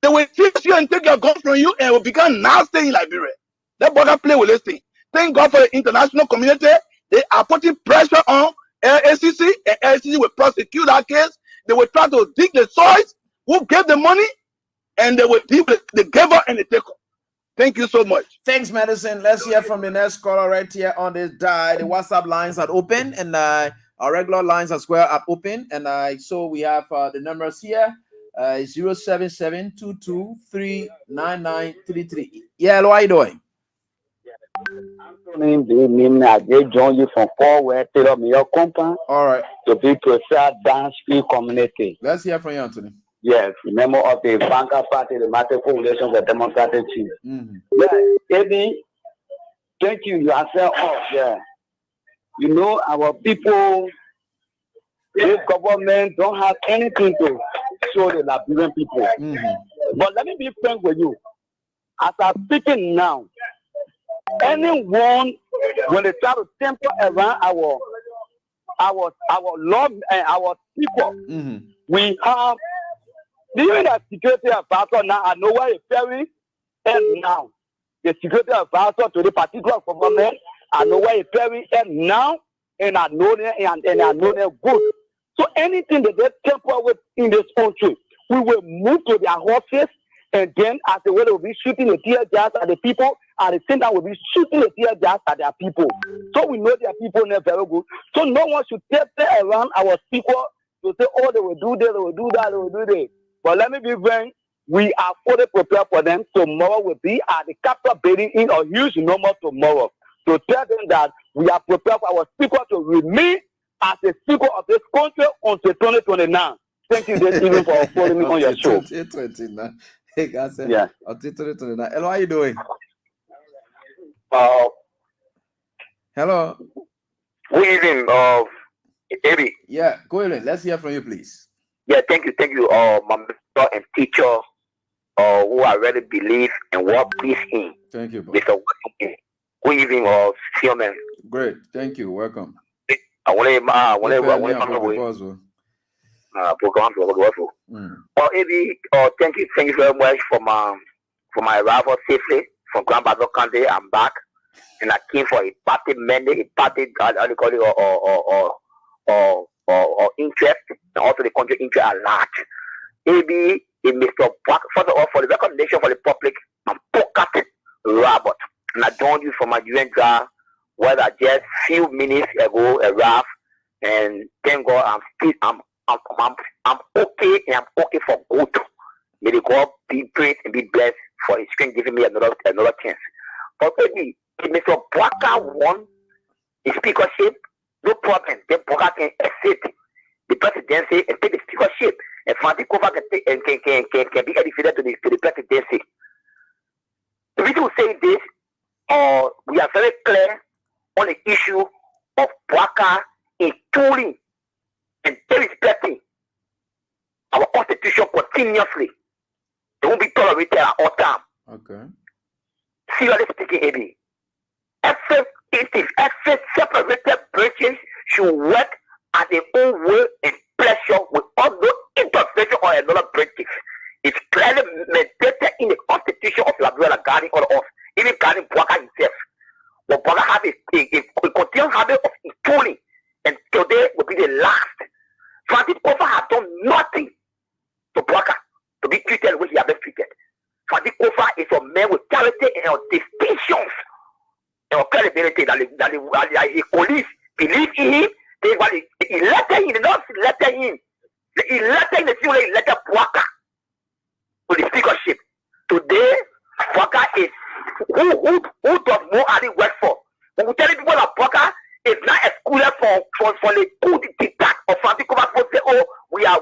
They will teach you and take your gun from you and will become nasty in Liberia. Let Boga play with this thing. Thank God for the international community. They are putting pressure on LACC, and LACC will prosecute that case. They will try to dig the soils, who gave the money, and they will deal with the giver and the taker. Thank you so much. Thanks, Medicine. Let's hear from the next caller right here on this die. The WhatsApp lines are open, and our regular lines as well are open. And so we have the numbers here: 07722399933. Yeah, hello, how you doing? I join you from forward to your company. All right. To be preferred dance free community. Let's hear from you, Anthony. Yes, member of the Banker Party, the Multiple Relations, the Democratic Chief. Yeah, Eddie, thank you. You are saying, yeah. You know, our people, this government don't have anything to show the Liberian people. But let me be frank with you. As I'm speaking now, anyone, when they try to temper around our love and our people, we have even the security advisor now. I know where it's very end now. The security advisor to the particular government, I know where it's very end now, and I know them and I know them good. So anything that they temper with in this country, we will move to their horses, and then as the way they will be shooting the tear gas at the people, at the same time we'll be shooting the tear gas at their people. So we know their people are very good. So no one should temper around our people to say, oh, they will do this, they will do that, they will do this. But let me be frank, we are fully prepared for them. Tomorrow will be at the capital building in a huge number tomorrow. To tell them that we are prepared for our speaker to remain as a speaker of this country until 2029. Thank you this evening for following me on your show. 2029. Hey guys, yeah. Until 2029. Hello, how are you doing? Hello. Good evening, Eddie. Yeah, go ahead. Let's hear from you, please. Yeah, thank you, my mentor and teacher, who I really believe and what please in. Thank you, Mr. Good evening, Fielman. Great, thank you. Welcome. I want to program for wonderful. Eddie, thank you very much for my arrival safely from Grand Bado County. I'm back, and I came for a party mandate, or interest, and also the country interest at large. Maybe in Mr. Black, first of all, for the recognition for the public, I'm Pocket Robert, and I joined you from my UN jar, whether just few minutes ago, a rap, and thank God I'm okay, and I'm okay for good. May the God be praised and be blessed for His strength, giving me another chance. But maybe if Mr. Blacker won the speakership, no problem. Then Blacker can accept the presidency and take the speakership, and Fanti Kova can be elevated to the presidency. The reason we say this, we are very clear on the issue of Blacker including and irrespecting our constitution continuously. They won't be tolerated at all times. Okay. Seriously speaking, AB, every separated branches should work at their own will and pleasure without no intervention on another branches. It's clearly mandated in the constitution of Liberia regarding all of us, even regarding Bwaka himself. But Bwaka have a continuous habit of stealing, and today will be the last. Francis Kofa has done nothing to Bwaka to be treated the way he has been treated. Francis Kofa is a man with character and distinctions and credibility that his colleagues believe in him. They elected him, they not elected him. They elected him the same way they elected Bwaka to the speakership. Today, Bwaka is who does more added work for? When we tell people that Bwaka is not excluded for the coup d'etat of Francis Kofa to say, oh, we are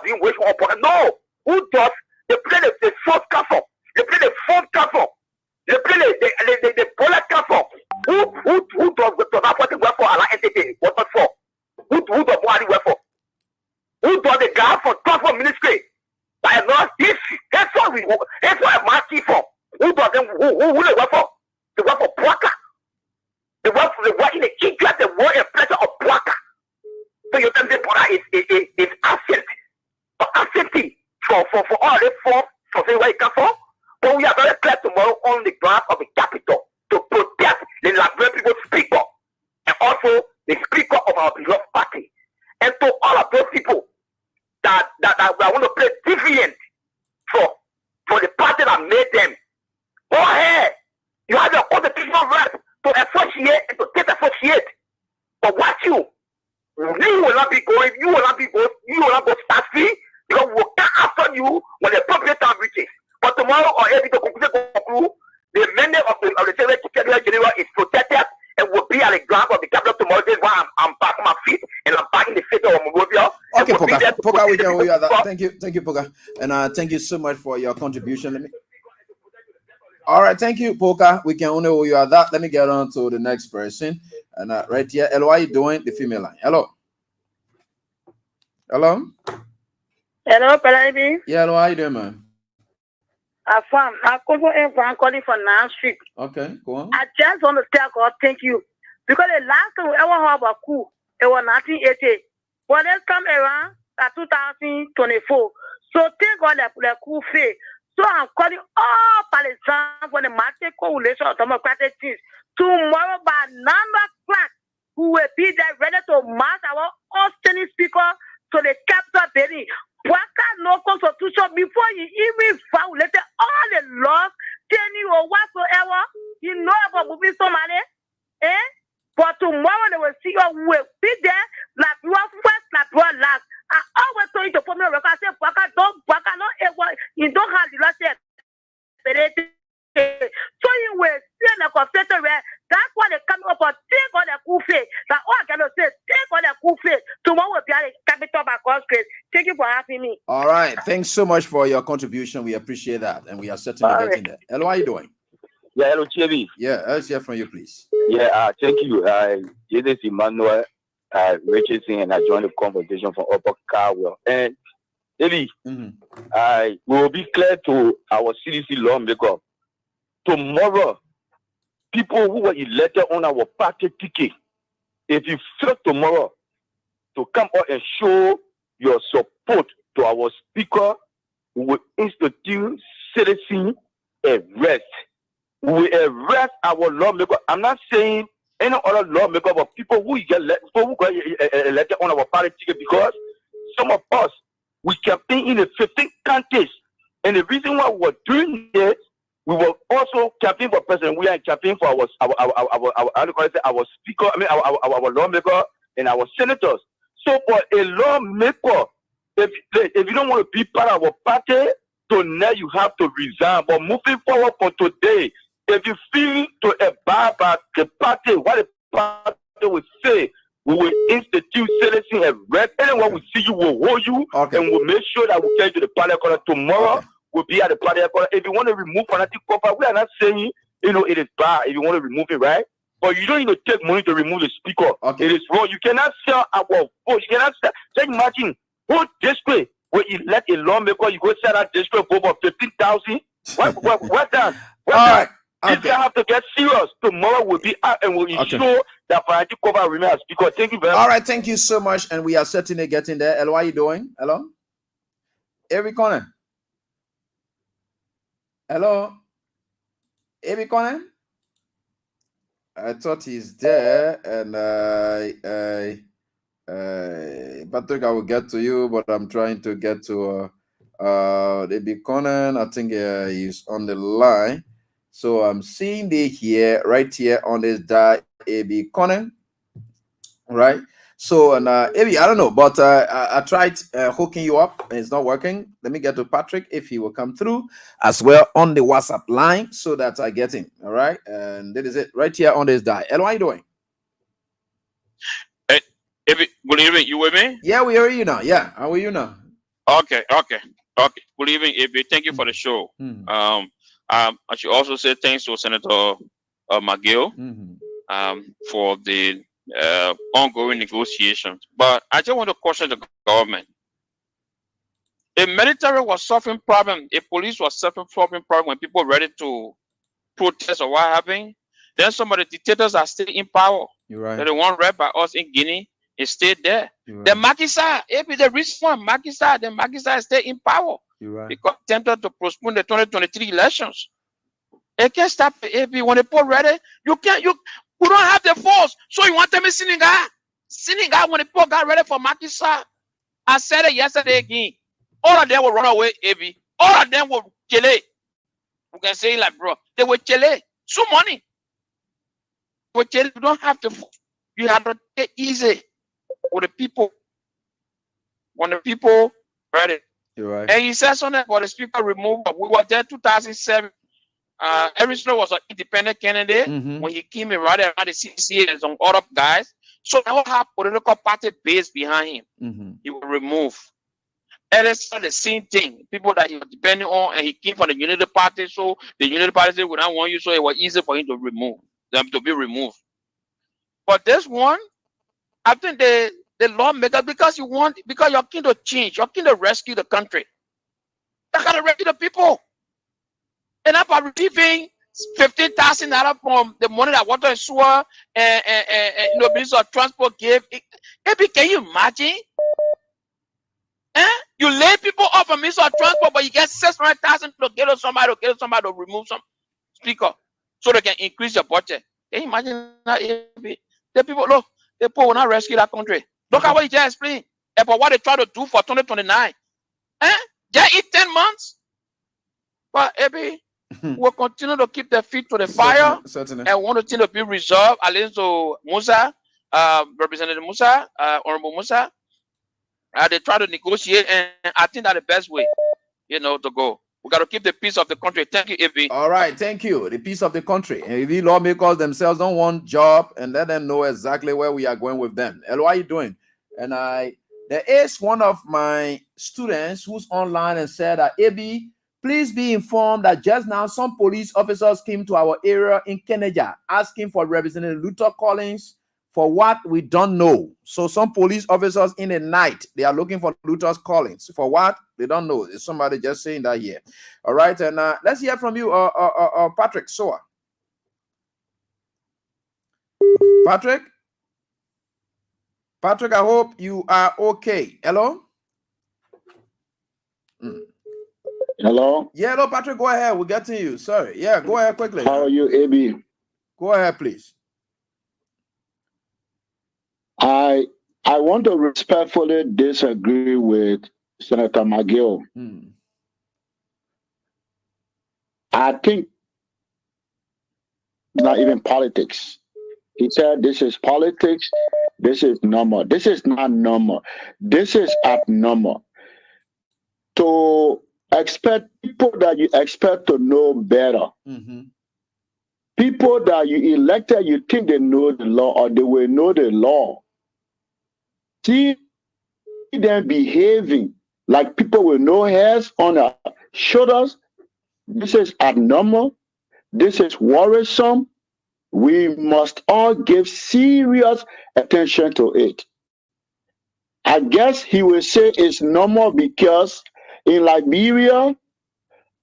being waged on Bwaka. No, who does? They play the fourth castle. They play the fourth castle. They play the bullet castle. Who does that work for Allah entity? What not for? Who does more added work for? Who does the guy for transport ministry? By not this, that's what I'm asking for. Who does them? Who they work for? They work for Bwaka. They work in the interest, the war and pleasure of Bwaka. So you tell me Bwaka is absent, absentee for all the four for saying where it comes from. But we are very clear tomorrow on the ground of the capital to protect the Liberian people's speaker and also the speaker of our beloved party. And to all of those people that want to play deviant for the party that made them. Go ahead. You have your constitutional right to associate and to disassociate. But watch you. You will not be going start free because we will come after you when the appropriate time reaches. But tomorrow or every day, the mandate of the Secretary General is protected and will be at the ground of the capital tomorrow. This is why I'm back on my feet and I'm back in the face of Monrovia. Okay, Poka, we can hold you at that. Thank you, Poka, and thank you so much for your contribution. All right, thank you, Poka. We can only hold you at that. Let me get on to the next person. And right here, hello, how are you doing? The female line. Hello. Hello. Hello, Palabi. Yeah, hello, how you doing, man? I'm calling for Nan Street. Okay, go on. I just want to tell God thank you. Because the last time we ever heard about coup, it was 1980. But let's come around at 2024. So thank God that the coup failed. So I'm calling all Palestinians for the market coalition of democratic things. Tomorrow by 9 o'clock, we will be there ready to march our outstanding speaker to the capital building. Bwaka no constitution before you even violated all the laws, telling you or whatsoever. You know about moving somebody, eh? But tomorrow they will see you will be there like you are first, like you are last. I always told you to put me on record. I said, Bwaka no ever, you don't have the last step. So you will see the confession where that's why they come up and take on the coup fait. That all I cannot say, take on the coup fait. Tomorrow will be at the capital by God's grace. Thank you for having me. All right. Thanks so much for your contribution. We appreciate that. And we are certainly getting there. Hello, how are you doing? Yeah, hello, Chibi. Yeah, let's hear from you, please. Yeah, thank you. This is Emmanuel Richardson, and I joined the conversation from Upper Carwell. And Eddie, we will be clear to our CDC lawmaker. Tomorrow, people who were elected on our party ticket, if you fail tomorrow to come out and show your support to our speaker, we will institute citizen arrest. We will arrest our lawmaker. I'm not saying any other lawmaker, but people who get elected on our party ticket, because some of us, we campaign in the 15 countries. And the reason why we're doing this, we will also campaign for president. We are campaigning for our speaker, our lawmaker and our senators. So for a lawmaker, if you don't want to be part of our party, so now you have to resign. But moving forward for today, if you feel to abide by the party, what the party will say, we will institute citizen arrest. Anyone we see you will hold you, and we'll make sure that we take to the party corner tomorrow. Okay. Will be at the party. If you want to remove fanatic cover, we are not saying, it is bad if you want to remove it, right? But you don't need to take money to remove the speaker. Okay. It is wrong. You cannot sell our vote. You cannot sell. Just imagine, vote this way. when you let a lawmaker, you go set out district vote of 15,000. What done? All right. If Okay. you have to get serious, tomorrow will be out and will ensure that financial cover remains. Because thank you very much. All right, thank you so much. And we are certainly getting there. Hello, how are you doing? Hello? Every corner. Hello? Every corner? I thought he's there, and Patrick, I will get to you, but I'm trying to get to David Conan. I think he's on the line. So I'm seeing the here, right here on this die, AB Conan, right? So, and AB, I don't know, but I tried hooking you up, and it's not working. Let me get to Patrick if he will come through as well on the WhatsApp line so that I get him. All right, and that is it right here on this die. Hello, how are you doing? Hey, AB, good evening. You with me? Yeah, we hear you now. Yeah, how are you now? Okay. Good evening, AB. Thank you for the show. I should also say thanks to Senator McGill for the ongoing negotiations. But I just want to question the government. The military was suffering problem. The police was suffering problem when people were ready to protest or what happened. Then some of the dictators are still in power. You're right. So the one read by us in Guinea is still there. Right. The Macky Sall, the recent one, Macky Sall is still in power. Right. Because attempted to postpone the 2023 elections. It can't stop AP when the poor ready. You don't have the force. So you want them in Senegal when the poor got ready for Macky Sall. I said it yesterday again. All of them will run away, AB. All of them will kill it. We can say it like, bro, they will kill it. So money. But you don't have to. You have to take easy with the people. When the people ready. You're right. And he said something about the speaker removal. We were there 2007. Arizona was an independent candidate when he came in right around the CCA and some other guys. So they all have political party base behind him. He was removed. And it's the same thing. People that he was depending on, and he came from the Unity Party, so the Unity Party said, we don't want you, so it was easy for him to remove them to be removed. But this one, I think the lawmaker, because you're keen to change, you're keen to rescue the country. You gotta rescue the people. And I'm receiving $15,000 from the money that water and sewer and Minister of Transport gave. Can you imagine? You lay people off from Minister of Transport, but you get $600,000 to get somebody to remove some speaker so they can increase your budget. Can you imagine that? The people will not rescue that country. Look at what you just explained about what they try to do for 2029. Just in 10 months. But we'll continue to keep their feet to the fire and want to be resolved. At least to Musa, Representative Musa, Honorable Musa, they try to negotiate, and I think that's the best way, to go. We got to keep the peace of the country. Thank you, AB. All right, thank you. The peace of the country. And if the lawmakers themselves don't want job, and let them know exactly where we are going with them. Hello, how are you doing? And there is one of my students who's online and said that, AB, please be informed that just now some police officers came to our area in Kennedy asking for Representative Luther Collins for what we don't know. So some police officers in the night, they are looking for Luther Collins. For what? They don't know. It's somebody just saying that here. All right, and let's hear from you, Patrick Soa. Patrick, I hope you are okay. Hello? Hello? Yeah, hello, Patrick, go ahead. We're getting you. Sorry. Yeah, go ahead quickly. How are you, AB? Go ahead, please. I want to respectfully disagree with Senator McGill. I think not even politics. He said this is politics. This is normal. This is not normal. This is abnormal. To expect people that you expect to know better. People that you elected, you think they know the law or they will know the law. See them behaving like people with no hairs on their shoulders. This is abnormal. This is worrisome. We must all give serious attention to it. I guess he will say it's normal because in Liberia,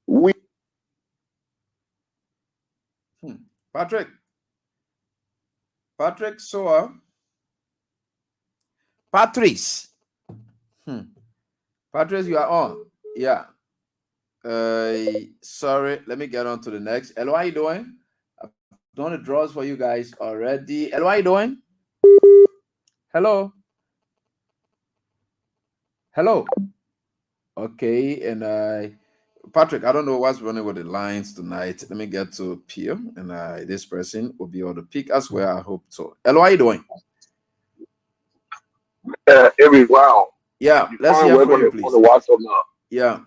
we Patrick Soa. Patrice. Patrice, you are on. Yeah. Sorry, let me get on to the next. Hello, how you doing? I've done the draws for you guys already. Hello, how you doing? Hello. Okay, and Patrick, I don't know what's running with the lines tonight. Let me get to Pierre, and this person will be able to pick as well. I hope so. Hello, how you doing? Wow. Yeah, let's hear from you, please. On the WhatsApp now. Yeah.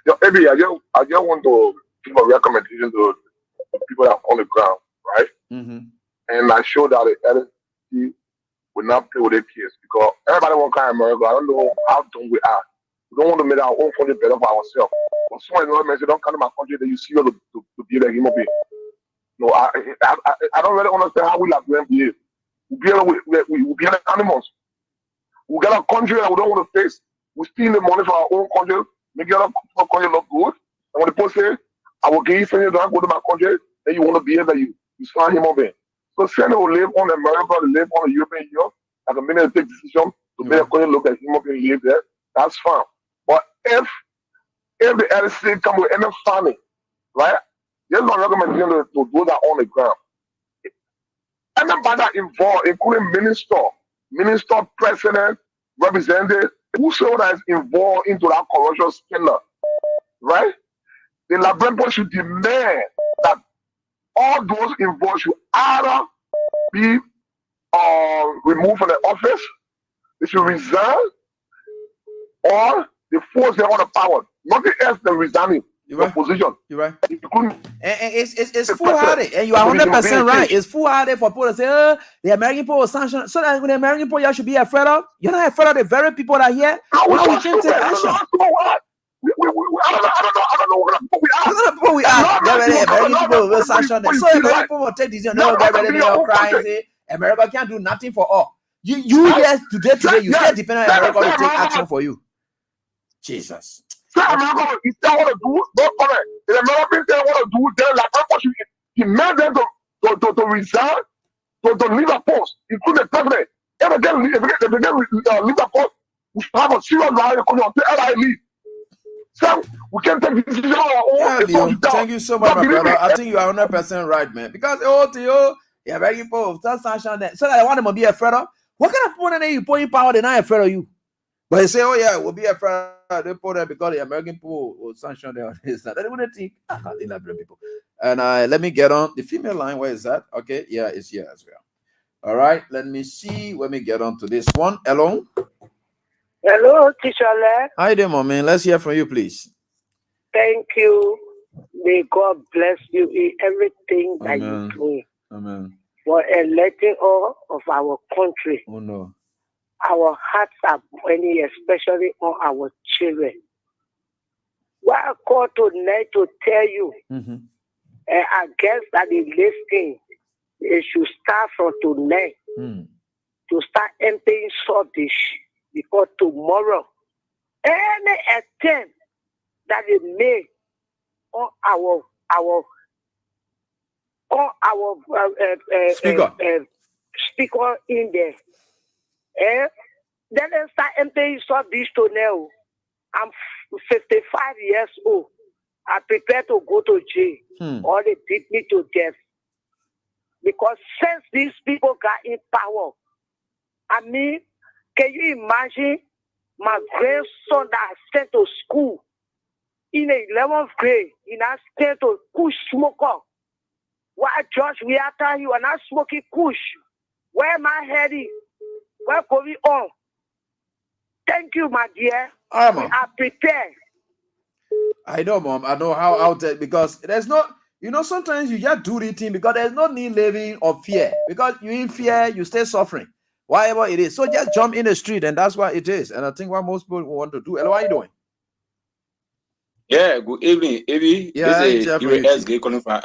Yo, Abby, I just want to give a recommendation to people that are on the ground, right? Mm-hmm. And I show that the LSC will not play with their kids because everybody want to come to America. I don't know how dumb we are. We don't want to make our own country better for ourselves. But someone in another say, don't come to my country, then you see you to be like human being. No, I don't really understand how we like to behave. We be like animals. We got a country that we don't want to face. We steal the money from our own country, make our country look good. And when the people say, I will give you $20, go to my country, then you want to behave like you smart human being. So Senate will live on America, to live on the European Union, like a minute to take decision to make a country look like human being live there. That's fine. But if the LACC come with any funding, right? There's no recommendation to do that on the ground. Everybody involved, including minister, president, representative, whosoever is involved into that corruption scandal, right? The Liberian should demand that all those involved should either be removed from the office, they should resign, or they force them on the power. Nothing else than resigning your position. You're right. And it's foolhardy, and you are 100% right. It's foolhardy for people to say, the American people will sanction. So that when the American people you should be afraid of, you're not afraid of the very people that are here. Why we can't take action? I don't know what people we are. Get ready, American people will sanction them. So American people will take decision. They will get ready. They will cry and say, America can't do nothing for all. You yes today, you still depend on America to take action for you. Jesus. America, if they want to do, don't comment. If America they want to do, then like America should demand them to resign, to leave a post, including the president. If they get leave a post, we have a serious line until LI leave. So we can take decision on our own. Yeah, thank you so much, my brother. I think you are 100% right, man. Because the American people start sanction them, so that I want them to be afraid of. What kind of people are you put in power? They're not afraid of you. But they say, oh yeah, we'll be afraid. They put them because the American people will sanction them. They wouldn't think the Liberian people. And let me get on the female line. Where is that? Okay, yeah, it's here as well. All right, let me see. Let me get on to this one. Hello. Hello, Teacher Le. Hi there, man. Let's hear from you, please. Thank you. May God bless you in everything that you do. Amen. For electing all of our country. Oh no. Our hearts are burning, especially on our children. What I call tonight to tell you, I guess that the listing it should start from tonight to start emptying rubbish, because tomorrow, any attempt that is made on our speaker in there. Then they start emptying rubbish to now. I'm 55 years old. I prepare to go to jail. Or they beat me to death. Because since these people got in power, I mean, can you imagine my grandson that I sent to school in the 11th grade, he now sent to kush smoker. Why, George, we are telling you are not smoking kush. Where am I heading? Where going on? Thank you, my dear. All right, we are prepared. I know, Mom. I know how out there, because there's not, sometimes you just do the thing because there's no need living of fear. Because you in fear, you stay suffering. Whatever it is. So just jump in the street, and that's what it is. And I think what most people want to do. Hello, how are you doing? Yeah, good evening, Evie. Yeah, this is Eric S. calling from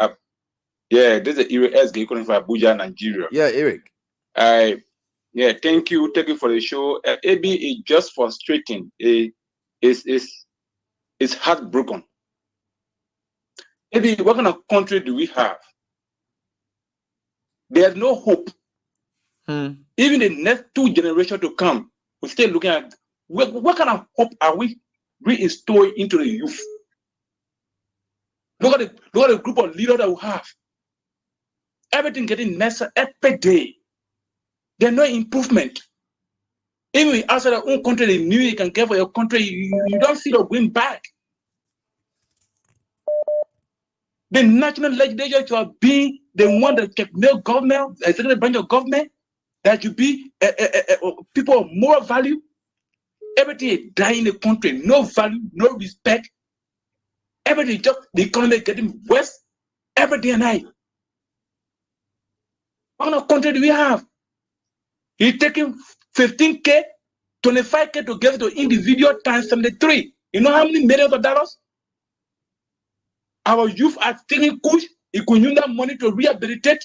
this is Eric S. calling from Abuja, Nigeria. Yeah, Eric. Yeah, thank you for the show. AB is just frustrating. It's heartbroken. AB, what kind of country do we have? There's no hope. Even the next 2 generations to come, we're still looking at what kind of hope are we reinstalling into the youth? Look at the group of leaders that we have. Everything getting messed up every day. There's no improvement. Even outside our own country, the new you can get for your country, you don't see the going back. The national legislature should be the one that can make government, executive branch of government, that should be people of moral value. Everything is dying in the country, no value, no respect. Everything just the economy is getting worse every day and night. What kind of country do we have? He's taking 15K, 25K to give to individual times 73. You know how many millions of dollars? Our youth are taking kush. You could use that money to rehabilitate,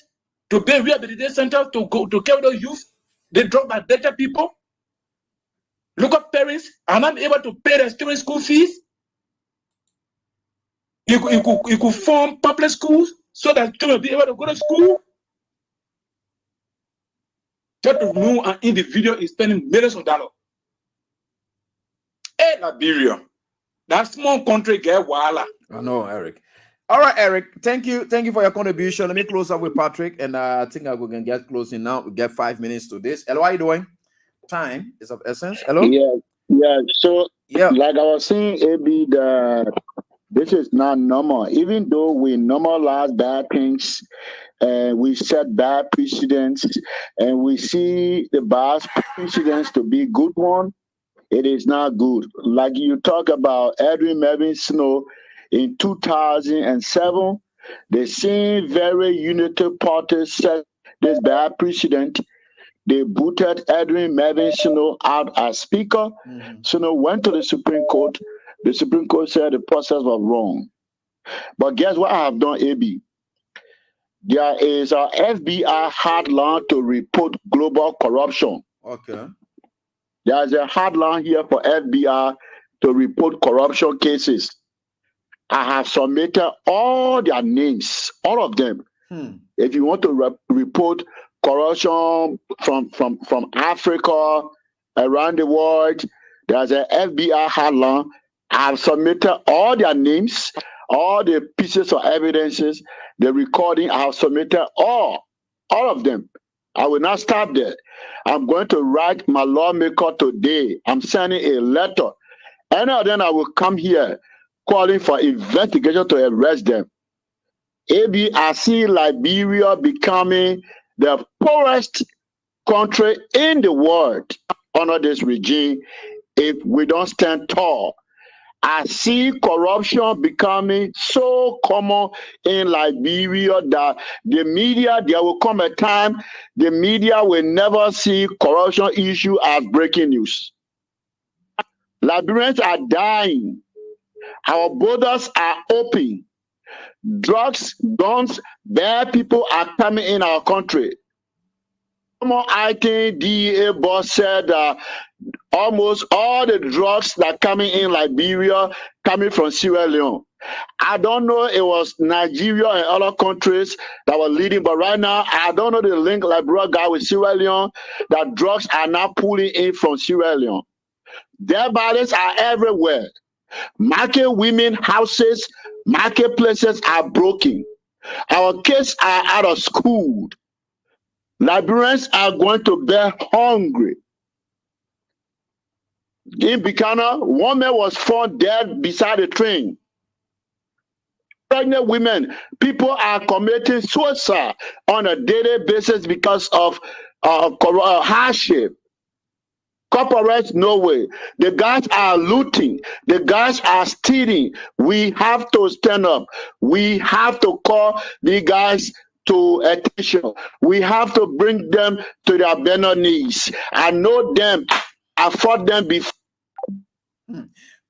to build rehabilitation centers, to go to care those youth. They drop by better people. Look at parents are not able to pay their students' school fees. You could form public schools so that children will be able to go to school. Just to know an individual is spending millions of dollars. Hey, Liberia, that small country get wala. I know, Eric. All right, Eric. Thank you for your contribution. Let me close up with Patrick, and I think we can get closing now. We get 5 minutes to this. Hello, how you doing? Time is of essence. Hello. Yeah. So, like I was saying, AB, this is not normal. Even though we normalize bad things, and we set bad precedents, and we see the bad precedents to be good one, it is not good. Like you talk about Edwin Melvin Snow in 2007, the same very unity party set this bad precedent. They booted Edwin Melvin Snow out as speaker. Snow went to the Supreme Court. The Supreme Court said the process was wrong. But guess what I have done, AB? There is a FBI hotline to report global corruption. Okay. There's a hotline here for FBI to report corruption cases. I have submitted all their names, all of them. If you want to report corruption from Africa, around the world, there's an FBI hotline. I've submitted all their names, all the pieces of evidences, the recording. I have submitted all of them. I will not stop there. I'm going to write my lawmaker today. I'm sending a letter. And then I will come here calling for investigation to arrest them. AB, I see Liberia becoming the poorest country in the world under this regime if we don't stand tall. I see corruption becoming so common in Liberia that the media, there will come a time the media will never see corruption issue as breaking news. Liberians are dying. Our borders are open. Drugs, guns, bad people are coming in our country. I think DEA boss said almost all the drugs that are coming in Liberia coming from Sierra Leone. I don't know it was Nigeria and other countries that were leading, but right now I don't know the link Liberia got with Sierra Leone that drugs are now pulling in from Sierra Leone. Their bodies are everywhere. Market women houses, marketplaces are broken. Our kids are out of school. Liberians are going to be hungry. In Bikana, one man was found dead beside a train. Pregnant women, people are committing suicide on a daily basis because of hardship. Corporates, no way. The guys are looting. The guys are stealing. We have to stand up. We have to call the guys to attention. We have to bring them to their bended knees. I know them. I fought them before.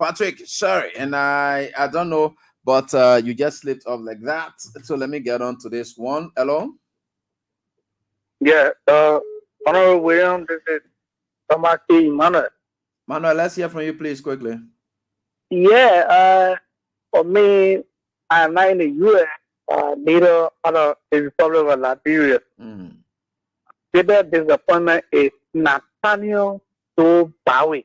Patrick, sorry, and I don't know, but you just slipped off like that. So let me get on to this one. Hello? Yeah. Honorable WHEON, this is Thomas K. Manuel. Manuel, let's hear from you, please, quickly. Yeah, for me, I'm not in the U.S., neither other the Republic of Liberia. Bitter disappointment is Nathaniel Bowie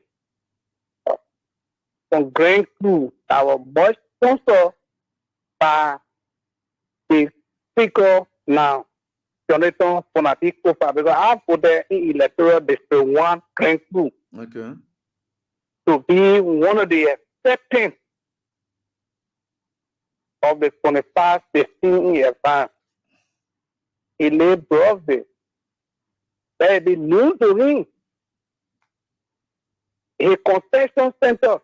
from Grand Crew that was much sponsored by the speaker now, Jonathan Fonatico, because I put there in electoral district 1 Grand Crew. Okay. To be one of the acceptance of the 25-16 in advance. He laid Broadway. That is new to him. A concession center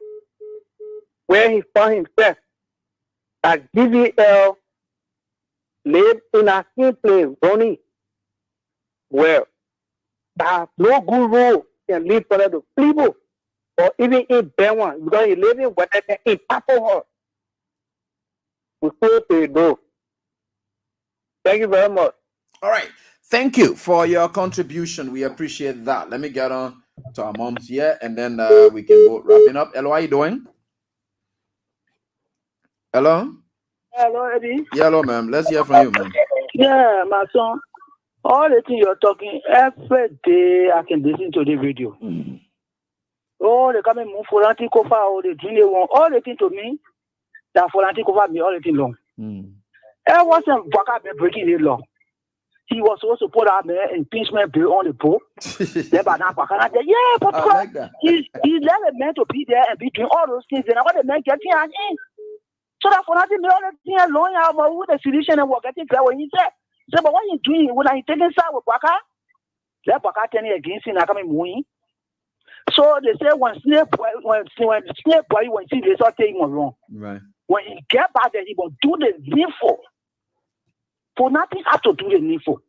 where he found himself at GVL lived in a same place, Ronnie. Well, that no good role can lead for the people or even in Benwan because he lives in Weteke in Purple Hall. We go to go. Thank you very much. All right. Thank you for your contribution. We appreciate that. Let me get on to our moms here and then we can go wrapping up. Hello, how are you doing? Hello? Hello, Eddie. Yeah, hello, ma'am. Let's hear from you, ma'am. Yeah, my son. All the things you're talking, every day I can listen to the video. Oh, they come and move for Antikofa, or they drink one. All the things to me, that for Antikofa me all the thing long. It wasn't Baka breaking the law. He was supposed to put out the impeachment bill on the book. Yeah, but I like that. he let the man to be there and be doing all those things. And I want the man getting in. So that for nothing, all the things alone, I was with the solution and we're getting there when he said. So, but what you doing when I taking side with Baka? Let Baka turn against him, I come in. So they say when snake boy, when see they start taking him wrong. Right. When he get back there, he will do the needful. For nothing have to do the needful.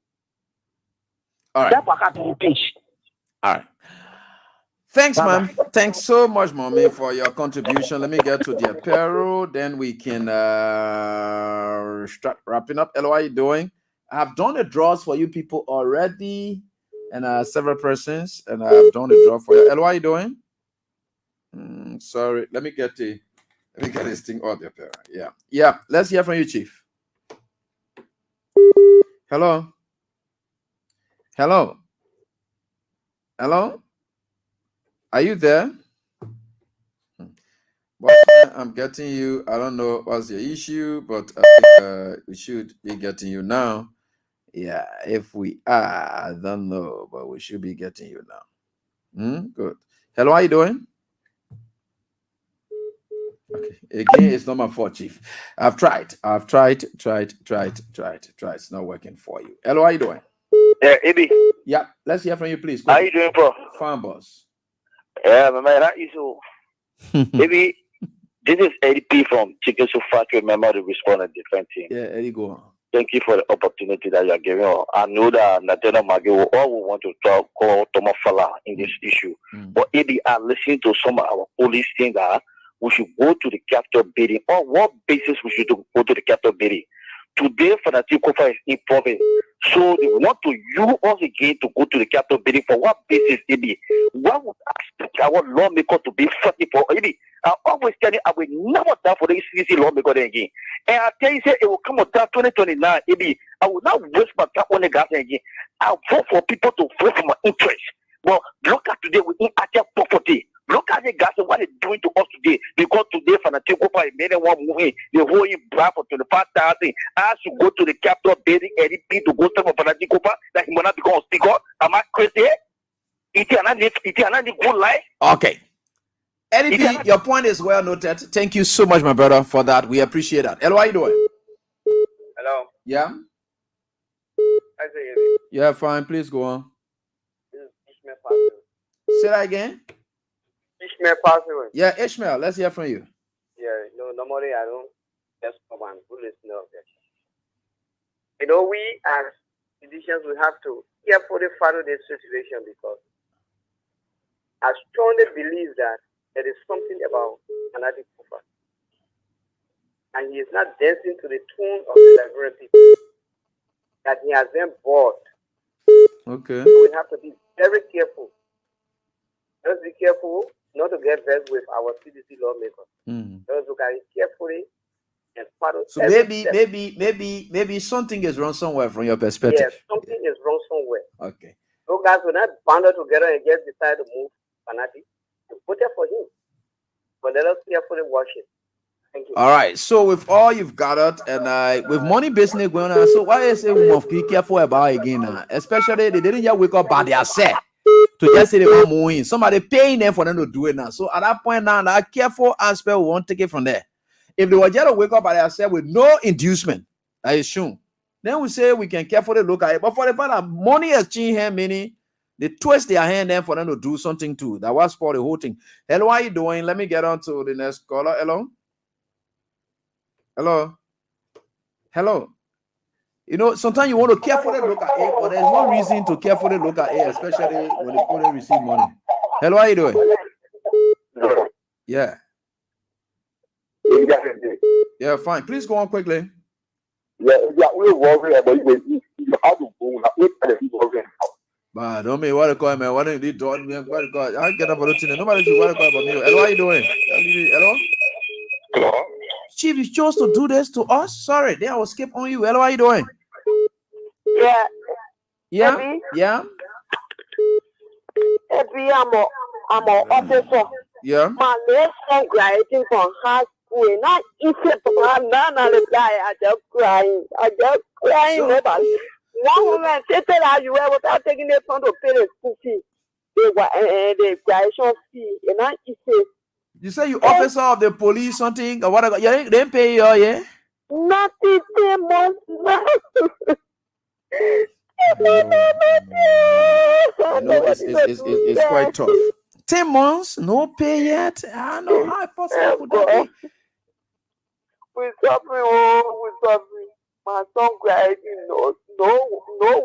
All right. That Baka to pitch. All right. Thanks, ma'am. Thanks so much, mommy, for your contribution. Let me get to the apparel, then we can start wrapping up. Hello, how are you doing? I've done the draws for you people already, and several persons, and I've done the draw for you. Hello, how are you doing? Sorry, let me get this thing out the apparel. Yeah. Let's hear from you, Chief. Hello. Are you there? Well, I'm getting you. I don't know what's your issue, but I think we should be getting you now. Yeah, if we are, I don't know, but we should be getting you now. Good. Hello, how are you doing? Okay. Again, it's not my fault, Chief. I've tried. It's not working for you. Hello, how are you doing? Yeah, Eddie. Yeah, let's hear from you, please. How you doing, bro? Fine, boss. Yeah, my man, that is so. Maybe this is Eddie P from Chicken Soup Factory, member of the Respond and Defense team. Yeah, Eddie, go on. Thank you for the opportunity that you are giving us. I know that Nathaniel Magi will all want to talk call Thomas Fala in this issue. But Eddie, I listened to some of our police saying that we should go to the capital bidding. On what basis we should go to the capital bidding? Today, Fanatikofa is in province. So they want to use us again to go to the capital bidding. For what basis, Eddie? What would expect our lawmaker to be fighting for? Eddie, I always tell you, I will never die for the CC lawmaker again. And I tell you, say it will come on 2029, Eddie. I will not waste my time on the gas again. I vote for people to vote for my interest. But look at today, we in actual property. Look at the guys and what they're doing to us today. Because today, Fanatikofa made one movie. They're holding bribe for 25,000. I should go to the capital building, Eddie P, to go to Fanatikofa, that he will not become a speaker. Am I crazy? It is another good life. Okay. Eddie P, your point is well noted. Thank you so much, my brother, for that. We appreciate that. Hello, how you doing? Hello. Yeah? I say Eddie. Yeah, fine. Please go on. Say that again. Ishmael Passaway. Yeah, Ishmael, let's hear from you. Yeah, no, normally I don't just come and listen of it. You know, we as physicians, we have to carefully follow this situation because I strongly believe that there is something about fanatic Kufa. And he is not dancing to the tune of the Liberian people. That he has them bored. Okay. So we have to be very careful. Just be careful not to get vexed with our CDC lawmakers. Just look at it carefully and follow. So maybe something is wrong somewhere from your perspective. Yes, something is wrong somewhere. Okay. So guys will not bundle together and just decide to move fanatic to vote for him. But let us carefully watch it. Thank you. All right. So with all you've gathered and with money business going on, so why is it we must be careful about again now? Especially they didn't just wake up by themselves to just say they want more in. Somebody paying them for them to do it now. So at that point now, that careful aspect we won't take it from there. If they were just to wake up by themselves with no inducement, I assume, then we say we can carefully look at it. But for the fact that money has changed here, meaning they twist their hand then for them to do something too. That was for the whole thing. Hello, how you doing? Let me get on to the next caller. Hello. Hello. Hello. You know, sometimes you want to carefully look at it, but there's no reason to carefully look at it, especially when the people receive money. Hello, how you doing? Yeah. Yeah, fine. Please go on quickly. We're worried about you. How to go. But don't me what to call man. What do you do? What to call? I get up on the thing. Nobody should want to call about me. Hello, how you doing? Hello. Hello. Chief, you chose to do this to us. Sorry, then I will skip on you. Hello, how you doing? Yeah. Yeah. Maybe. Yeah. Maybe I'm an officer. Yeah. My next son graduating from high school. Not easy to none of the guy. I just crying. One woman said that you were without taking their son to pay the school fee. They were the graduation fee. And not easy. You say you officer of the police something or what? Yeah, they pay you, yeah? Nothing 10 months. It's quite tough. 10 months, no pay yet. I know how possible would that be. We're suffering. My son graduating, no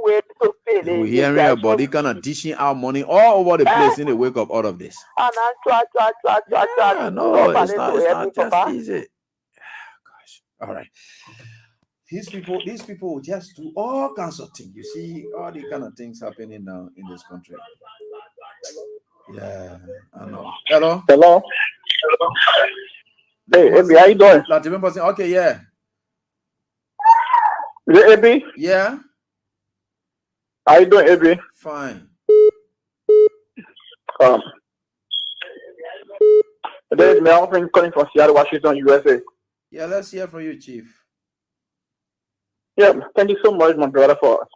way to pay. We're hearing about it kind of dishing out money all over the place in the wake of all of this. And I try. No, it's not just easy. Gosh. All right. These people will just do all kinds of things. You see all the kind of things happening now in this country. Yeah, I know. Hello. Hey, Abby, how you doing? Okay, yeah. Is it Abby? Yeah. How you doing, Abby? Fine. There's Melvin calling from Seattle, Washington, USA. Yeah, let's hear from you, Chief. Yeah, thank you so much, my brother, for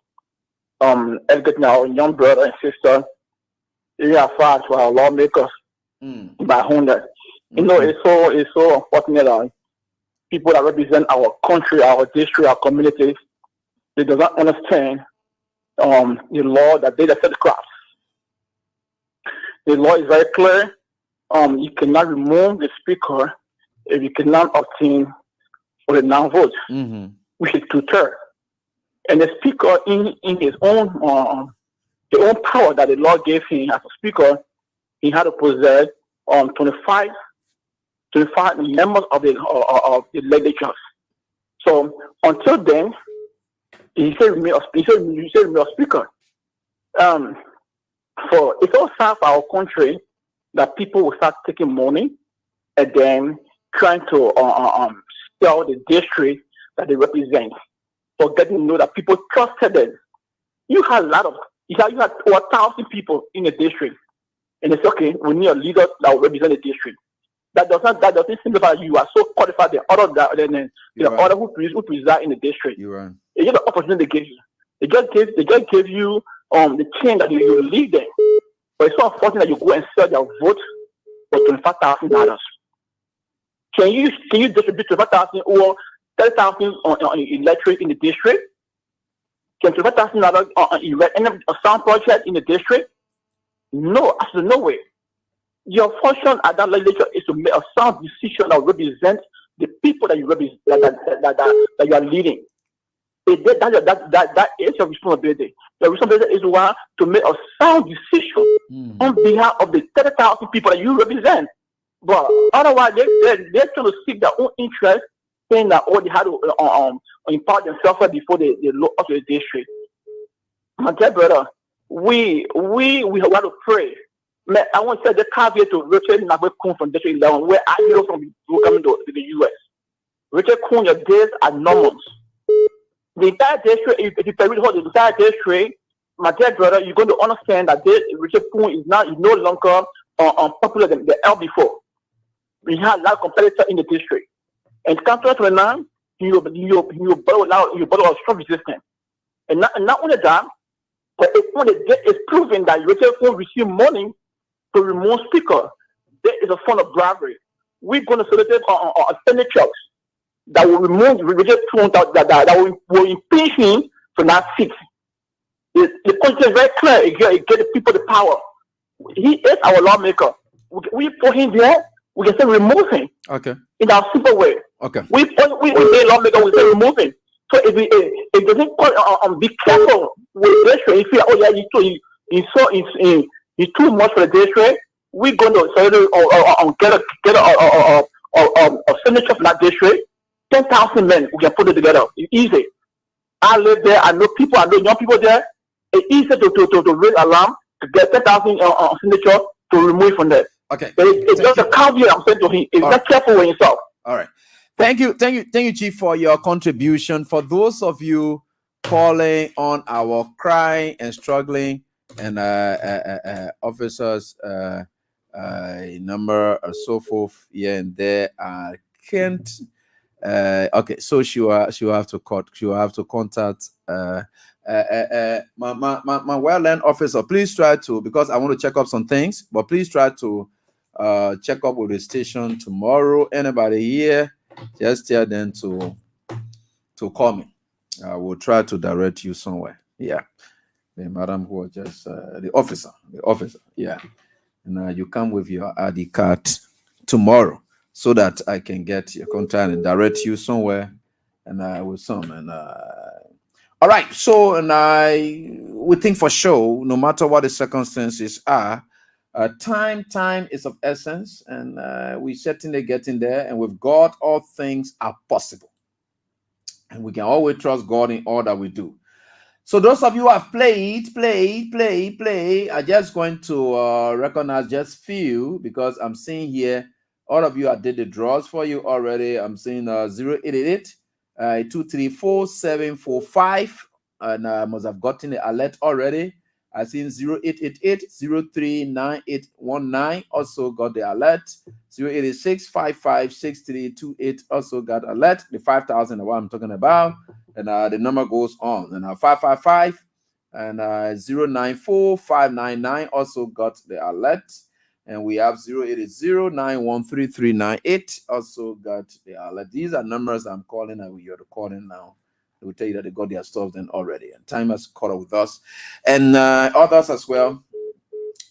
educating our young brother and sister. We are fast for our lawmakers by hundred. You know, it's so unfortunate. People that represent our country, our district, our communities, they do not understand the law that they set the crops. The law is very clear. You cannot remove the speaker if you cannot obtain for the non-vote, which is 2/3. And the speaker, in his own the own power that the law gave him as a speaker, he had to possess 25 members of the legislatures. So until then, he said me a speaker. For it's all sad for our country that people will start taking money and then trying to sell the district that they represent, forgetting to know that people trusted them. You had over 1,000 people in the district, and it's okay. We need a leader that will represent the district. That doesn't signify you are so qualified than other who preside in the district. It's just the opportunity they give you. They just give you the chance that you lead them. But it's so unfortunate that you go and sell your vote for $25,000. Can you distribute $25,000 or $30,000 on electric in the district? Can $25,000 erect any sound project in the district? No, absolutely no way. Your function at that legislature is to make a sound decision that represents the people that you represent, that you are leading. That is your responsibility. Your responsibility is to make a sound decision on behalf of the 30,000 people that you represent. But otherwise, they're trying to seek their own interest, saying that they had to impart themselves before they look up to the district. My dear brother, we have to pray. Man, I want to say the caveat to Richard Nabekun from District 11, where I know from coming to the US. Richard Kun, your days are normal. The entire district, if you read the entire district, my dear brother, you're going to understand that Richard Kun is no longer popular than the L before. We had a lot of competitors in the district. And contrary to now, you borrow a strong resistance. And not only that, but it's proven that Richard Kun received money to remove speaker. There is a form of bribery. We're going to solicit a senators that will remove Richard Kun that will impeach him for that seat. The content is very clear. It gives the people the power. He is our lawmaker. We put him there. We can say remove him. Okay. In our simple way. Okay. We say lawmaker. We say remove him. So if doesn't be careful with this, if you oh yeah, he's too much for the district, we're going to get a signature for that district. 10,000 men, we can put it together. It's easy. I live there. I know people. I know young people there. It's easy to ring alarm to get 10,000 signature to remove from there. Okay. It's just a caveat I'm saying to him. It's not careful with yourself. All right. Thank you, Chief, for your contribution. For those of you calling on our crying and struggling and officers, number or so forth here and there, can't. Okay, so she will have to contact my well-learned officer. Please try to, because I want to check up some things, but please try to check up with the station tomorrow. Anybody here, just tell them to call me. I will try to direct you somewhere. Yeah, the madam who was just the officer. Yeah, and you come with your ID card tomorrow so that I can get your contact and direct you somewhere, and with some and. All right, so we think for sure, no matter what the circumstances are, time is of essence, and we certainly getting there. And with God, all things are possible, and we can always trust God in all that we do. So those of you who have played, are just going to recognize just few, because I'm seeing here all of you. I did the draws for you already. I'm seeing 0888. 234745, and I must have gotten the alert already. I seen 0888-039819 also got the alert. 086-556328 also got alert. The 5,000 what I'm talking about, and the number goes on. And 555 and 094599 also got the alert. And we have 080-913-398 also got the alert. These are numbers I'm calling, and you're calling now. They will tell you that they got their stuff done already. And time has caught up with us. And others as well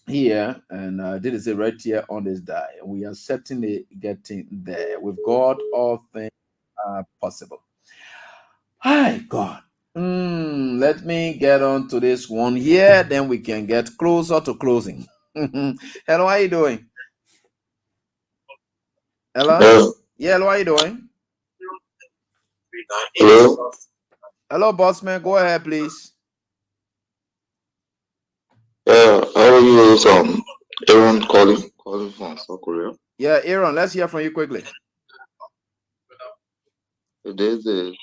here. And this is it right here on this die. We are certainly getting there. With God, all things are possible. Hi, God. Let me get on to this one here. Then we can get closer to closing. Hello, how are you doing? Hello? Yeah, hello, how are you doing? Hello? Hello, boss man. Go ahead, please. How are you? Aaron calling from South Korea. Yeah, Aaron, let's hear from you quickly. There's a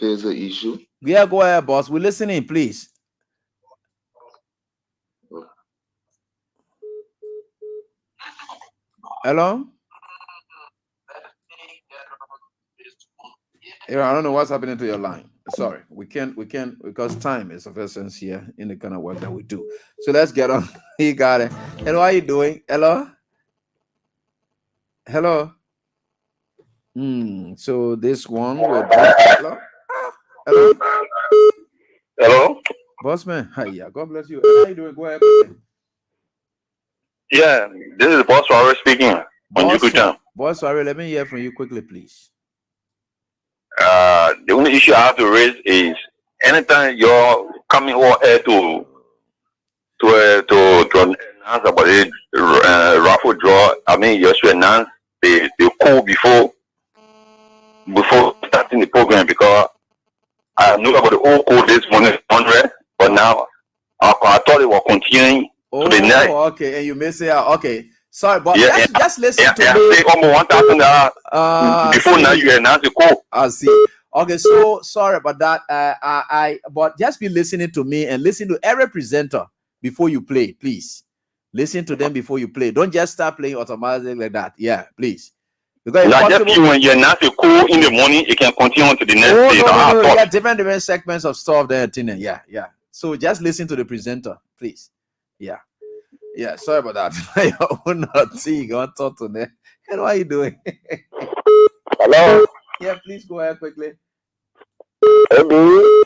face issue. Yeah, go ahead, boss. We're listening, please. Hello? Aaron, I don't know what's happening to your line. Sorry, we can't because time is of essence here in the kind of work that we do. So let's get on. You got it. Hello, how are you doing? Hello? Hello? So this one will be hello? Hello? Hello? Bossman. Hi, yeah. God bless you. How are you doing? Go ahead. Yeah, this is Boss Warrior speaking on YouTube. Boss Warrior, let me hear from you quickly, please. The only issue I have to raise is anytime you're coming over here to announce about it, raffle draw. I mean, you should announce the call before starting the program, because I knew about the old code this morning, 100, but now I thought it was continuing to the next. Okay, and you may say, okay, sorry, but yeah, just listen to me. I say almost $1,000 before now you announce the code. I see. Okay, so sorry about that. But just be listening to me and listen to every presenter before you play, please. Listen to them before you play. Don't just start playing automatically like that. Yeah, please. Because not just when you announce the code in the morning, it can continue on to the next day. No. Yeah, different segments of stuff there, Tina. Yeah. So just listen to the presenter, please. Yeah. Sorry about that. You're not seeing. Go and talk to them. And what are you doing? Hello. Yeah, please go ahead quickly. Thank you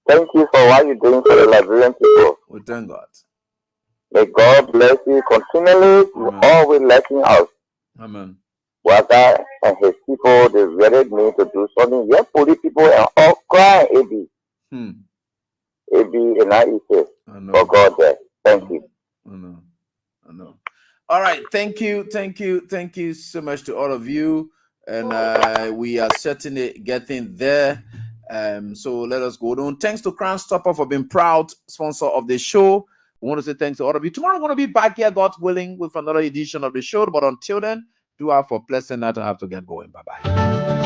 for what you're doing for the Liberian people. We thank God. May God bless you continually. You're always letting us. Amen. Waka and his people, they really need to do something. Your police people are all crying, AB. AB and I say, for God there. Thank you. I know. All right. Thank you so much to all of you. And we are certainly getting there. So let us go on. Thanks to Crown Stopper for being proud sponsor of the show. We want to say thanks to all of you. Tomorrow I'm going to be back here, God willing, with another edition of the show. But until then, do have for pleasant night. I have to get going. Bye-bye.